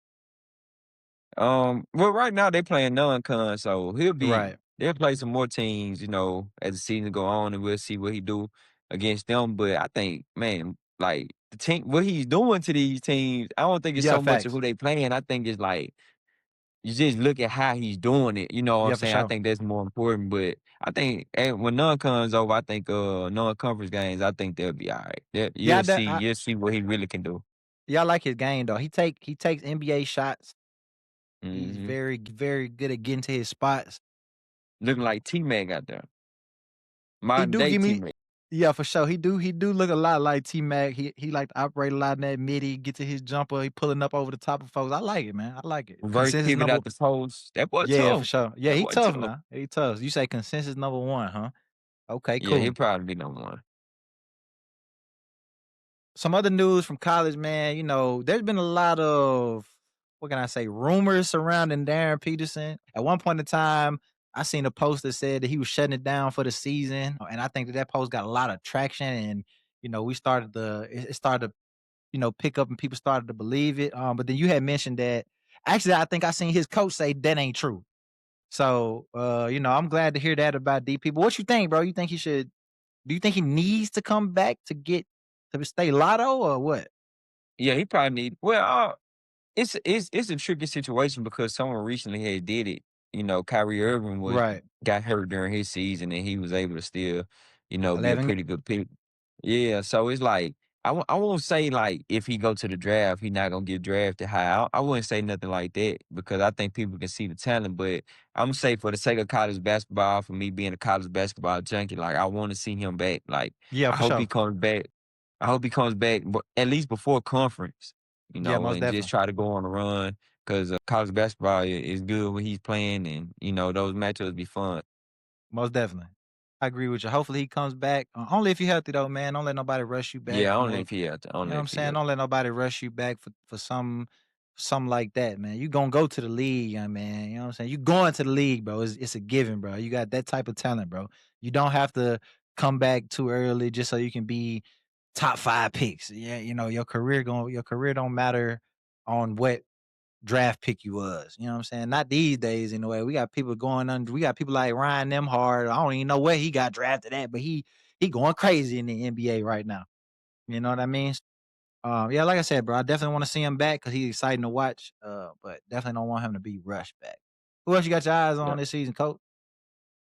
Well, right now they playing non-con, so Right. they'll play some more teams, as the season go on, and we'll see what he do against them. But I think, man, like the team, what he's doing to these teams, I don't think it's Yeah, so much of facts. who they playing. I think it's like you just look at how he's doing it. You know what I'm Yeah, for saying? I sure. think that's more important. But I think when non-con's over, I think non-conference games, I think they'll be all right. Yeah, You'll see what he really can do. yeah, I like his game though. He takes NBA shots. He's Hmm. very very good at getting to his spots. Looking like T-Mac out there, He modern do day give me T-Mac. Yeah, for sure. He do look a lot like T-Mac. He like to operate a lot in that midi, get to his jumper, he pulling up over the top of folks. I like it, man. I like it. Reverse Consensus pivot number out the post. That boy Yeah, for tough. sure. Yeah, That he boy tough tough. now. He tough. You say consensus number 1, huh? Okay, Yeah, he'll cool. probably be number one. Some other news from college, man, there's been a lot of, what can I say, rumors surrounding Darren Peterson. At one point in time, I seen a post that said that he was shutting it down for the season, and I think that post got a lot of traction, and we started it started to pick up and people started to believe it. But then you had mentioned that actually I think I seen his coach say that ain't true. So I'm glad to hear that about D people. What you think, bro? Do you think he needs to come back to stay lotto or what? Yeah, he probably need. Well, it's a tricky situation because someone recently had did it. Kyrie Irving Right. got hurt during his season, and he was able to still, be a 11 pretty good pick. Yeah, so it's like I won't say like if he go to the draft, he not gonna get drafted high. I wouldn't say nothing like that because I think people can see the talent. But I'm gonna say for the sake of college basketball, for me being a college basketball junkie, like I want to see him back. Like Yeah, I for hope he sure. comes back. I hope he comes back, but at least before conference, Yeah, most and just definitely. try to go on a run because college basketball is good when he's playing, and those matchups be fun. Most definitely. I agree with you. Hopefully he comes back. Only if you're healthy though, man. Don't let nobody rush you back Yeah, only for if he had to. You know Only what I'm if he saying? had Don't let nobody rush you back for something like that, man. You gonna go to the league, young man. You know what I'm saying? You going to the league, bro. It's a given, bro. You got that type of talent, bro. You don't have to come back too early just so you can be top 5 picks. Yeah, your career don't matter on what draft pick you was. You know what I'm saying? Not these days anyway. We got people like Ryan Nemhard. I don't even know where he got drafted at, but he going crazy in the NBA right now. You know what I mean? Yeah, like I said, bro, I definitely want to see him back because he's exciting to watch. But definitely don't want him to be rushed back. Who else you got your eyes to. on this season, coach?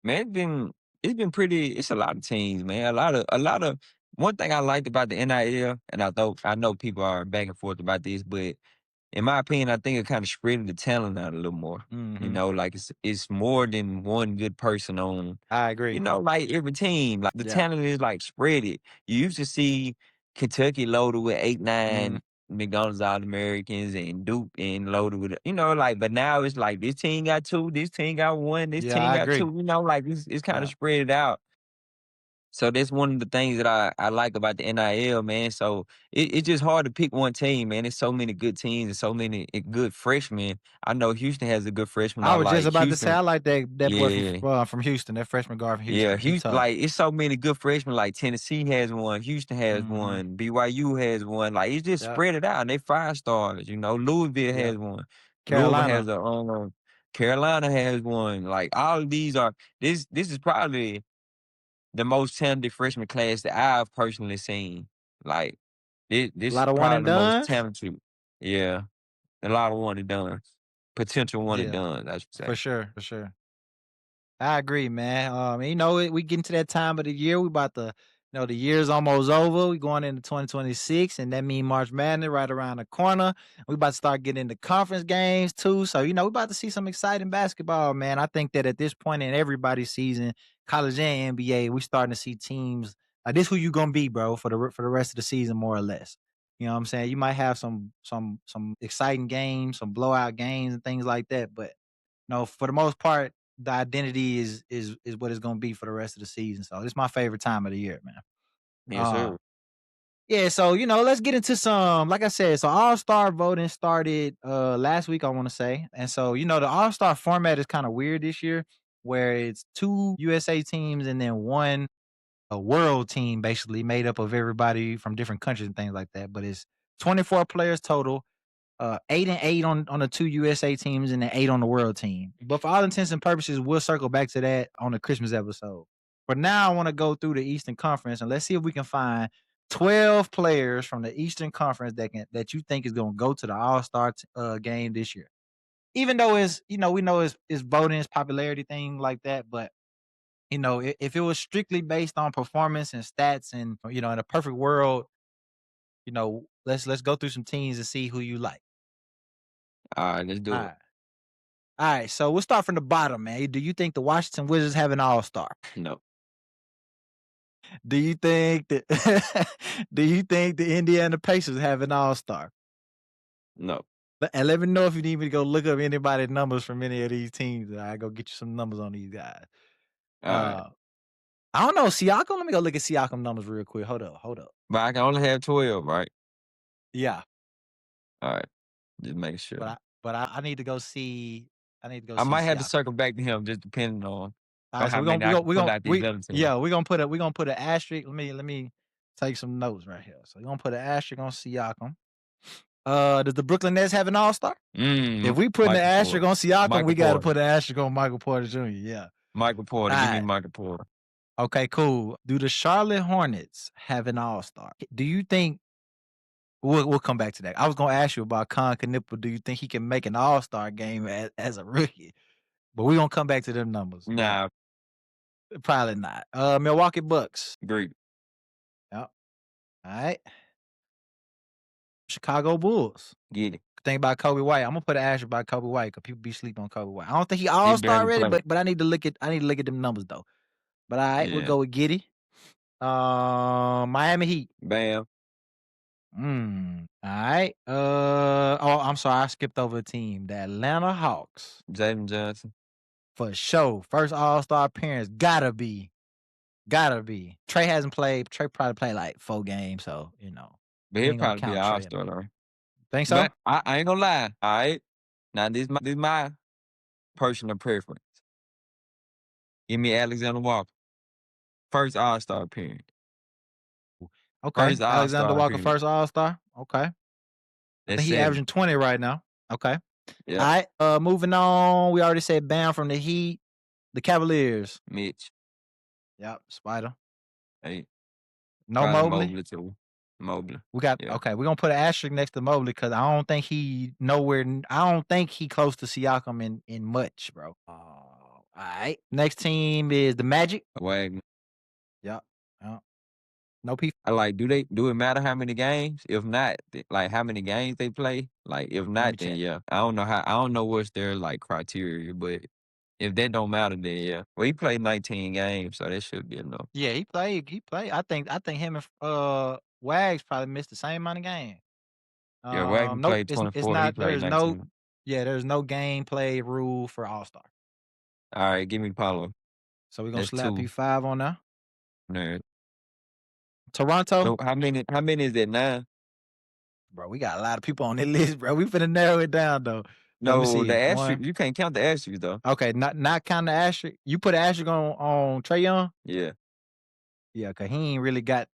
Man, it's been pretty. It's a lot of teams, man. A lot of. One thing I liked about the NIL, and I know people are back and forth about this, but in my opinion, I think it kind of spread the talent out a little more. Hmm. Like it's more than one good person on I agree. like every team, like the Yeah. talent is like spread it. You used to see Kentucky loaded with eight, Mm, nine McDonald's All Americans and Duke and loaded with like, but now it's like this team got two, this team got one, this yeah, team I got agree. two, like it's kind of Yeah. spread it out. So that's one of the things that I like about the NIL, man. So it's just hard to pick one team, man. There's so many good teams and so many good freshmen. I know Houston has a good freshman. I I was just like about to say Houston. I like that boy Yeah, from Houston, that freshman guard from yeah, Houston. He Houston, tough. like it's so many good freshmen. Like Tennessee has one, Houston has Hmm. one, BYU has one. Like it's just Yep. spread it out. And they 5 stars. Louisville Yep. has one. Louisville has Carolina, a Carolina has one. Like all of these are this is probably the most talented freshman class that I've personally seen. Like a this is lot of one probably and the most duns. talented. Yeah, a lot of one and done, potential one and Yeah, done. I should for say. sure, for sure. I agree, man. We getting to that time of the year. We about to The year's almost over. We going into 2026, and that means March Madness right around the corner. We about to start getting into conference games too. So, we about to see some exciting basketball, man. I think that at this point in everybody's season, college and NBA, we starting to see teams like this who you gonna be, bro, for the rest of the season, more or less. You know what I'm saying? You might have some exciting games, some blowout games and things like that, but no, for the most part, the identity is what it's gonna be for the rest of the season. So it's my favorite time of the year, man. Yes, Uh sir. yeah, so let's get into some like I said, so all-star voting started last week, I want to say. And so, the all-star format is kind of weird this year, where it's two USA teams and then one a world team basically made up of everybody from different countries and things like that. But it's 24 players total, 8 and 8 on the two USA teams and then 8 on the world team. But for all intents and purposes, we'll circle back to that on the Christmas episode. But now I want to go through the Eastern Conference and let's see if we can find 12 players from the Eastern Conference that you think is going to go to the All Star game this year. Even though it's we know it's voting, it's popularity thing like that, but if it was strictly based on performance and stats and in a perfect world, let's go through some teams and see who you like. All right, let's All do it. right. All right, so we'll start from the bottom, man. Do you think the Washington Wizards have an all-star? No, Do you think that do you think the Indiana Pacers have an all-star? no. And let me know if you need me to go look up anybody's numbers from any of these teams. I go get you some numbers on these guys. All right. Uh I don't know. Siakam. Let me go look at Siakam numbers real quick. Hold up, hold up. But I can only have 12, right? Yeah, All right. Just making sure. but I need to go see. I need to go I see might have to Siakam. circle back to him just depending All on right, so how many I can we pull gonna out these other teams. we're gonna put an asterisk. Let me take some notes right here. So we're gonna put an asterisk on Siakam. Does the Brooklyn Nets have an All Star? If we put an Michael asterisk Porter. on Siakam, Michael we got to Porter. put an asterisk on Michael Porter Jr. Yeah. Michael Porter. All Give me right. Michael Porter. Okay. Cool. Do the Charlotte Hornets have an All Star? Do you think? We'll come back to that. I was gonna ask you about Con Knipper. Do you think he can make an All Star game as a rookie? But we're gonna come back to them numbers. Yeah. Nah, Probably not. Milwaukee Bucks. Greek. Yep. All right. Chicago Bulls. Get it. Think about Kobe White. I'm gonna put an asterisk by Kobe White because people be sleeping on Kobe White. I don't think he He all star barely ready, played. but I need to look at them numbers though. But all right, we'll Yeah. go with Giddy. Miami Heat. Bam. All right. I'm sorry, I skipped over a team. The Atlanta Hawks. Jalen Johnson. For sure. First All Star appearance. Gotta be. Gotta be. Trey hasn't played. Trey probably played like 4 games, so But we he'll ain't gonna probably be an count Trey in all-star there. though. Think so? But I ain't gonna lie. All right. Now this my personal preference. Give me Alexander Walker. First all-star appearance. Okay. First Alexander all-star Walker, appearance. first All Star. Okay. I That's think he 7. averaging 20 right now. Okay. All Yep. right. Moving on. We already said Bam from the Heat. The Cavaliers. Mitch. Yep. Spider. Hey. No Probably Mobley. Mobley too. Mobley. We got Yeah. okay. We're gonna put an asterisk next to Mobley because I don't think he nowhere. I don't think he close to Siakam in much, bro. All right. Next team is the Magic. Wagner. Yep. Yep. No P. I like, do it matter how many games? If not, like how many games they play? Like if Let me not, then check. yeah. I don't know what's their like criteria, but if that don't matter, then yeah. Well, he played 19 games, so that should be enough. Yeah, he played. He played. I think him and Wags probably missed the same amount of games. Yeah, Wagner Nope. played It's 24. He not. played 19. There's no gameplay rule for All Star. All right, give me Paulo. So we're gonna That's slap 2. P5 on there. Nerd. Toronto, So how many is that now? bro. We got a lot of people on this list, bro. We finna narrow it down though. Let me No, the see. asterisk, One. you can't count the asterisk though. Okay, not count the asterisk. You put an asterisk on Trey Young. Yeah. Yeah, cause he ain't really got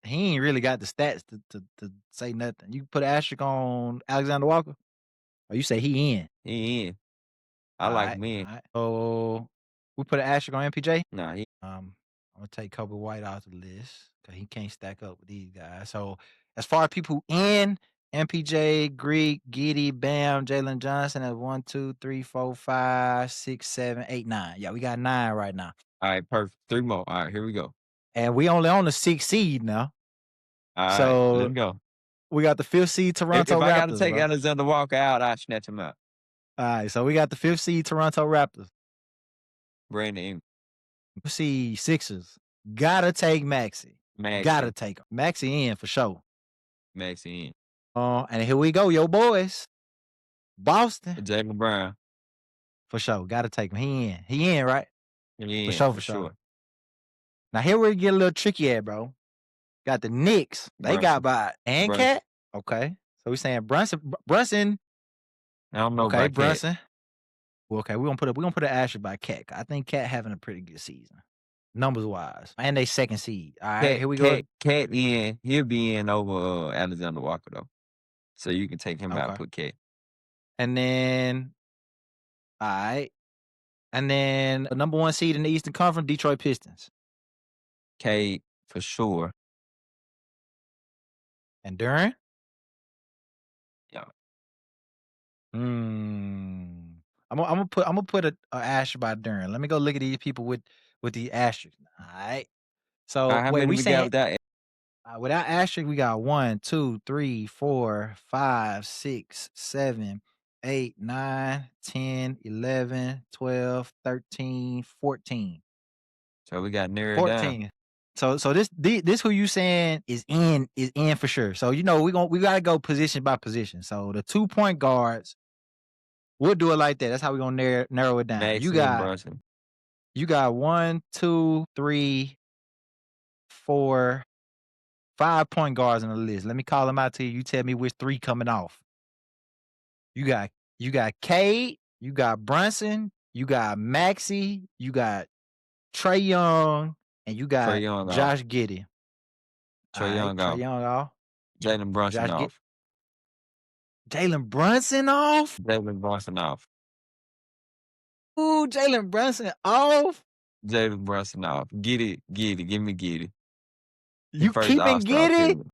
the stats to say nothing. You put an asterisk on Alexander Walker, or you say he in. He in. I All like right, him in. all right. So we put an asterisk on MPJ. Nah, he I'm gonna take Kobe White out the list because he can't stack up with these guys. So as far as people in MPJ, Greek, Giddy, Bam, Jalen Johnson at 1, 2, 3, 4, 5, 6, 7, 8, 9. Yeah, we got 9 right now. all right, perfect. 3 more. All right, here we go. and we only on the 6th seed now. All right, let's So go. we got the 5th seed If Toronto I got to Raptors, take bro. Alexander Walker out, I snatch him out. All right, so we got the 5th seed Toronto Raptors. Brandon Ingram, See Sixers. Gotta take Maxi. Gotta Maxi, take him. Maxi in for sure. Maxi in. And here we go, yo boys. Boston Jalen Brown, for sure. Gotta take him. He in. He in, right? For yeah, sure, for for sure. sure. Now here we get a little tricky at, bro. Got the Knicks. They got Brunson, by and Brunson. Cat. Okay. So we saying Brunson. I don't know Okay, about Cat. Brunson. Well, okay, we're gonna put an asterisk by Cat. I think Cat having a pretty good season. Numbers wise. And they second seed. All right, Cat, here we go. Cat, Cat in. He'll be in over Alexander Walker though, so you can take him out. Okay. Put Cat. And then all right. And then the number one seed in the Eastern Conference, Detroit Pistons. Cat for sure. And Duran? Yeah. I'm gonna put a asterisk by Duran. Let me go look at these people with the asterisk. All right. All So right, how wait, many we we got saying without? without asterisk, we got 1, 2, 3, 4, 5, 6, 7, 8, 9, 10, 11, 12, 13, 14. So we got narrowed down. 14. So this who you saying is in for sure. So we gotta go position by position. So the 2 point guards, we'll do it like that. That's how we're gonna narrow it down. Maxi and Brunson. You got 1, 2, 3, 4, 5 point guards on the list. Let me call them out to you. You tell me which three coming off. You got Cade, you got Brunson, you got Maxi, you got Trey Young, and you Trey got Young off. Josh Giddey. All Trey right, Young Trey off. Young off. Jalen Brunson Josh Giddey. off. Jalen Brunson off. Jalen Brunson off. Ooh, Jalen Brunson off. Jalen Brunson off. Get it. Give me get it. He You first All keeping Star Giddey? appearance.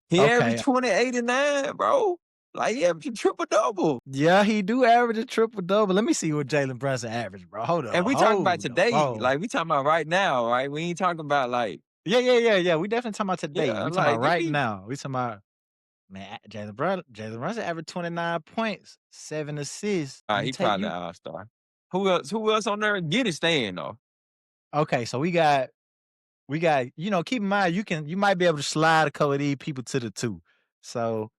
He averaged Okay. 20, 89, bro. Like he averaged a triple double. Yeah, he do average a triple double. Let me see what Jalen Brunson averaged, bro. Hold And on. we talking about Hold the today. phone. Like we talking about right now, right? We ain't talking about like, Yeah. We definitely talking about today. yeah, We talking about like give right me. now. We talking about man. Jalen Brunson averaged 29 points, 7 assists. All right, he probably You. All Star. Who else? Who else on there? Get it staying though. Okay, so we got keep in mind you might be able to slide a couple of these people to the 2. So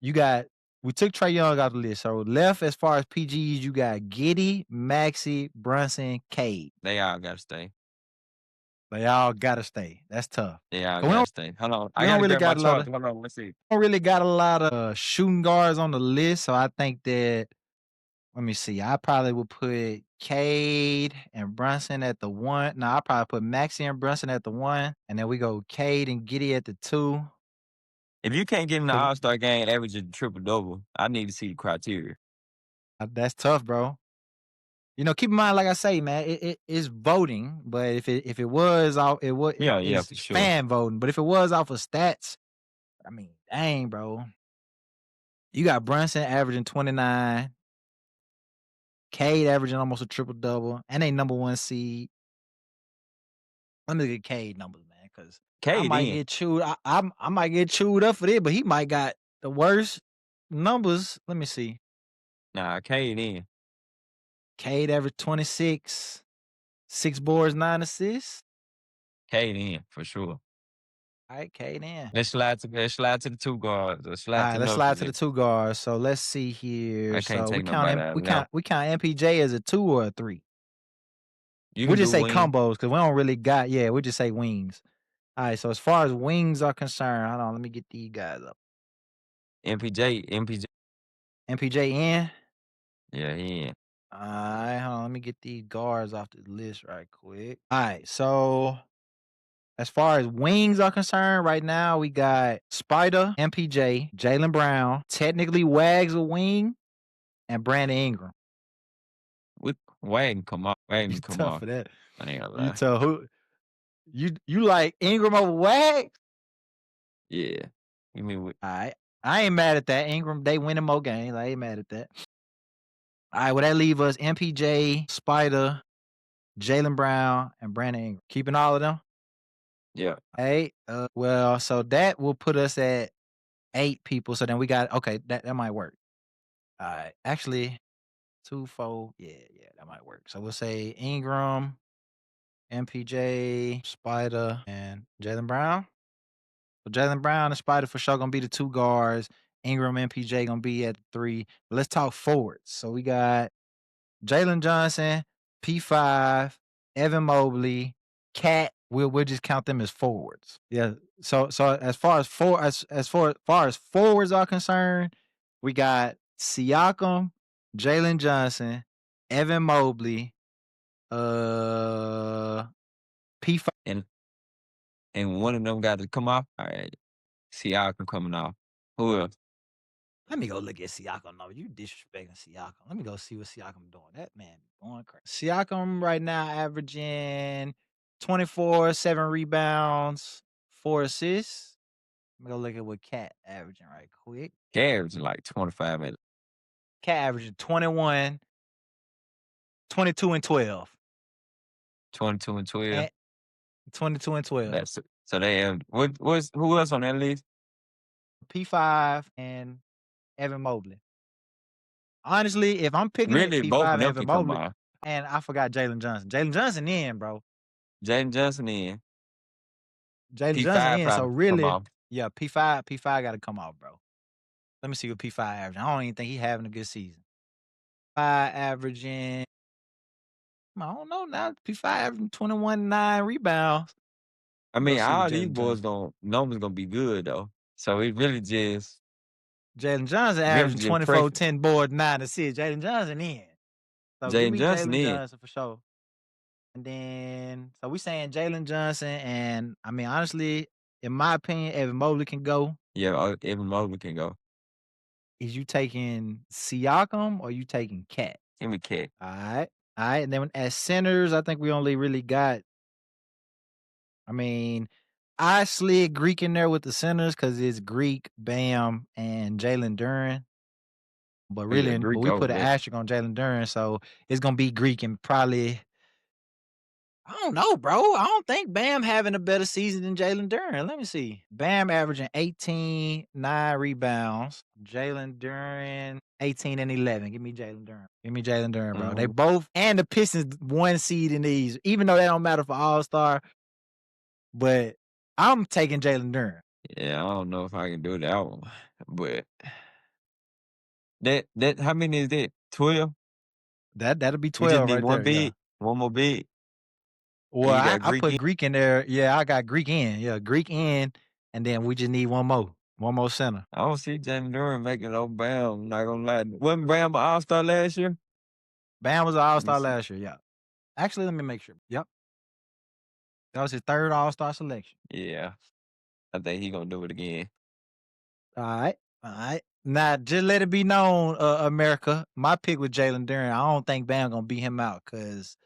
you got we took Trey Young off the list. So left as far as PGs, you got Giddey, Maxi, Brunson, Cade. They all gotta stay. They all gotta stay. That's tough. They all 'Cause gotta stay. Hold on. I we don't gotta really grab my got a lot charts. of Hold on. Let's see. don't really got a lot of shooting guards on the list. So I think that let me see. I probably would put Cade and Brunson at the 1. No, I probably put Maxi and Brunson at the 1, and then we go Cade and Giddey at the 2. If you can't get in the 'Cause All Star game averaging triple double, I need to see the criteria. that's tough, bro. Keep in mind, like I say, man, it is voting, but if it was off, Yeah, it's for sure. fan voting. But if it was off of stats, I mean, dang, bro, you got Brunson averaging 29, Cade averaging almost a triple double, and a number one seed. Let me look at Cade numbers, man, because I Cade might in. get chewed. I might get chewed up for this, but he might got the worst numbers. Let me see. Nah, Cade in. Cade averaged 26, 6 boards, 9 assists. Cade in for sure. All right, Cade in. Let's slide to the 2 guards. Let's All slide right, to let's another slide to the position. 2 guards. So let's see here. I can't So take nobody out of now. we count MPJ as a 2 or a 3. You We can just do say wing. combos because we don't really got we just say wings. All right, so as far as wings are concerned, hold on, let me get these guys up. MPJ. MPJ in. Yeah, he in. All right, hold on, let me get these guards off the list right quick. All right, so as far as wings are concerned, right now we got Spider, MPJ, Jalen Brown, technically Wags a wing, and Brandon Ingram. With Wagon come off. You Wagon come tough off. for that. I ain't gonna You lie. tell who you like Ingram over Wags? Yeah. You mean with All right. I ain't mad at that. Ingram, they winning more games. I ain't mad at that. All right, well, that leave us MPJ, Spider, Jalen Brown, and Brandon Ingram. Keeping all of them? Yeah. 8. Well, so that will put us at 8 people. So then we got okay, that might work. All right. Actually, 2, 4. Yeah, yeah, that might work. So we'll say Ingram, MPJ, Spider, and Jalen Brown. So Jalen Brown and Spider for sure gonna be the two guards. Ingram, MPJ gonna be at the three. But let's talk forwards. So we got Jalen Johnson, P5, Evan Mobley, Cat. We'll just count them as forwards. Yeah. So as far as far as forwards are concerned, we got Siakam, Jalen Johnson, Evan Mobley, uh P5. And one of them got to come off. All right. Siakam coming off. Who else? Let me go look at Siakam. No, you disrespecting Siakam. Let me go see what Siakam doing. That man going crazy. Siakam right now averaging 24, 7 rebounds, 4 assists. Let me go look at what Cat averaging right quick. Carriage like 25 at Cat averaging 21, 22, and 12. 22 and 12. And 22 and 12. That's so they have what's who else on that list? P5 and Evan Mobley. Honestly, if I'm picking it, Really, both of P5 them Evan can come Mobley, off. and I forgot Jalen Johnson. Jalen Johnson in, bro. Jaden Johnson in. Jalen Johnson P5 in. So probably come really, off. yeah, P5 got to come off, bro. Let me see what P5 averaging. I don't even think he having a good season. Five averaging, I don't know now. P5 averaging 21, 9 rebounds. I Let me go mean, see what all these Jalen boys Johnson. don't numbers gonna be good though. So it Jalen Johnson really averaging just 24, preference. 10 boards, 9 assists. Jalen Johnson in. So give Jaden me Johnson Jalen in. Johnson for sure. And then, so we saying Jalen Johnson, and I mean, honestly, in my opinion, Evan Mobley can go. Yeah, Evan Mobley can go. Is you taking Siakam or you taking Cat? Give me Cat. All right. All right. And then as centers, I think we only really got, I mean, I slid Greek in there with the centers because it's Greek, Bam, and Jalen Duran. Oh yeah, But Greek we over put an that. asterisk on Jalen Duran, so it's gonna be Greek and probably I don't know, bro. I don't think Bam having a better season than Jalen Duran. Let me see. Bam averaging 18, 9 rebounds. Jalen Duran, 18 and 11. Give me Jalen Duran. Give me Jalen Duran, bro. They Mhm. both, and the Pistons one seed in these, even though they don't matter for All Star, but I'm taking Jalen Duran. Yeah, I don't know if I can do that one. But that how many is that? 12? That'll be We just 12 need right one there. Yeah. big, one more big. Well, And you got I Greek put in. Greek in there. Yeah, I got Greek in. Yeah, Greek in, and then we just need one more center. I don't see Jalen Duran making no Bam. I'm not gonna lie. Wasn't Bam an All-Star last year? Bam was an All Let me Star see. last year. Yeah. Actually, let me make sure. Yep, that was his third All Star selection. Yeah, I think he gonna do it again. All right, all right. Now, just let it be known, America. My pick was Jalen Duran. I don't think Bam gonna beat him out because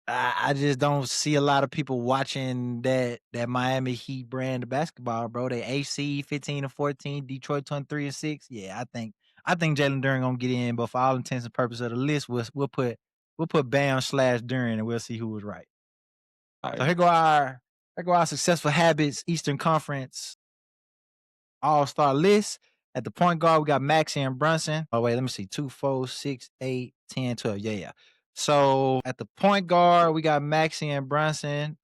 I just don't see a lot of people watching that Miami Heat brand of basketball, bro. They AC 15 and 14, Detroit 23 and 6. Yeah, I think Jalen Duran gonna get in, but for all intents and purposes of the list, we'll put Bam slash Duran and we'll see who was right. So Alright. here go our successful habits Eastern Conference all-star list. At the point guard, we got Maxey and Brunson. Oh, wait, let me see. 2, 4, 6, 8, 10, 12. Yeah, yeah. So at the point guard, we got Maxey and Brunson.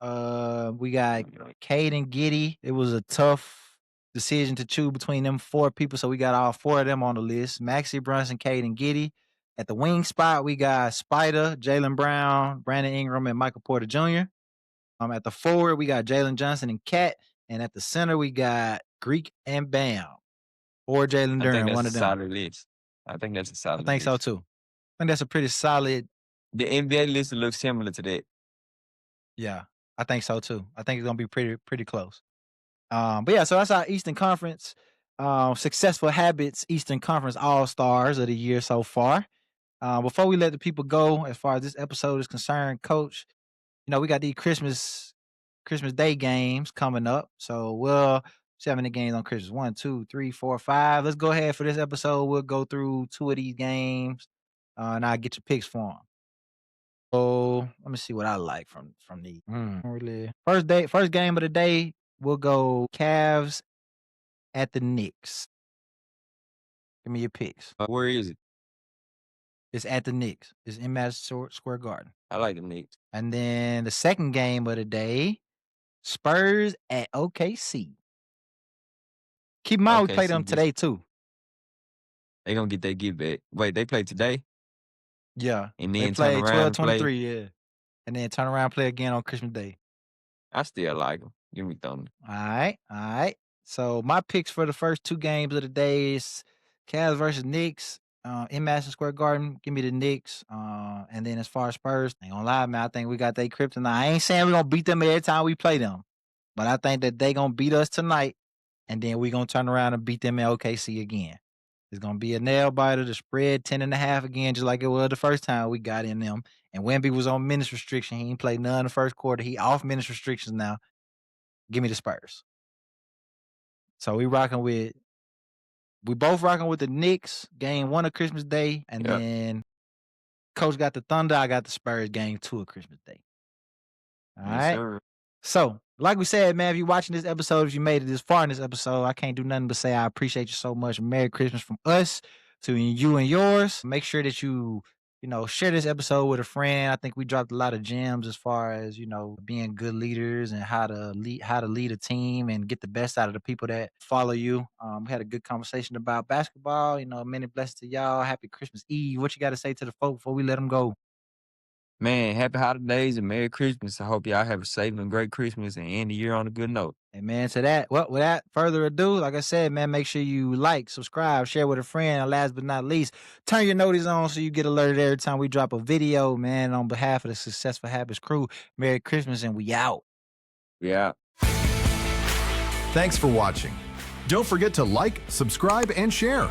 We got Cade and Giddy. It was a tough decision to choose between them four people, so we got all four of them on the list. Maxey, Brunson, Cade, and Giddy. At the wing spot, we got Spider, Jalen Brown, Brandon Ingram, and Michael Porter Jr. At the forward, we got Jalen Johnson and Cat. And at the center, we got Greek and Bam or Jalen I think Duran, that's one a of them. solid list. I think that's a I solid think so list. too. I think that's a pretty solid. The NBA list looks similar to that. Yeah, I think so too. I think it's gonna be pretty close. But yeah, so that's our Eastern Conference successful habits Eastern Conference All Stars of the year so far. Before we let the people go, as far as this episode is concerned, Coach, we got these Christmas Day games coming up. So we'll see how many games on Christmas. 1, 2, 3, 4, 5. Let's go ahead for this episode. We'll go through two of these games, and I'll get your picks for them. So let me see what I like from the really first game of the day. We'll go Cavs at the Knicks. Give me your picks. Where is it? It's at the Knicks. It's in Madison Square Garden. I like the Knicks. And then the second game of the day, Spurs at OKC. Keep in mind we Okay, play see, them today too. they gonna get their get back. Wait, they play today Yeah, and they then turn play around twelve and twenty play. three. Yeah, and then turn around and play again on Christmas Day. I still like them. Give me Thunder. All right. So my picks for the first two games of the day is Cavs versus Knicks in Madison Square Garden. Give me the Knicks. And then as far as Spurs, ain't gonna lie, man, I think we got they kryptonite. I ain't saying we're gonna beat them every time we play them, but I think that they gonna beat us tonight, and then we gonna turn around and beat them in OKC again. It's gonna be a nail biter. The spread 10.5 again, just like it was the first time we got in them. And Wemby was on minutes restriction. He ain't played none the first quarter. He off minutes restrictions now. Give me the Spurs. So we both rocking with the Knicks game one of Christmas Day, and Yeah. then Coach got the Thunder. I got the Spurs game two of Christmas Day. All Yes, right. sir. So, like we said, man, if you're watching this episode, if you made it this far in this episode, I can't do nothing but say I appreciate you so much. Merry Christmas from us to you and yours. Make sure that you share this episode with a friend. I think we dropped a lot of gems as far as, being good leaders and how to lead a team and get the best out of the people that follow you. We had a good conversation about basketball. Many blessings to y'all. Happy Christmas Eve. What you got to say to the folk before we let them go? Man, happy holidays and Merry Christmas. I hope y'all have a safe and great Christmas and end the year on a good note. And man, to that, well, without further ado, like I said, man, make sure you like, subscribe, share with a friend, and last but not least, turn your notice on so you get alerted every time we drop a video, man. On behalf of the Successful Habits crew, Merry Christmas, and we out. Yeah. Thanks for watching. Don't forget to like, subscribe, and share.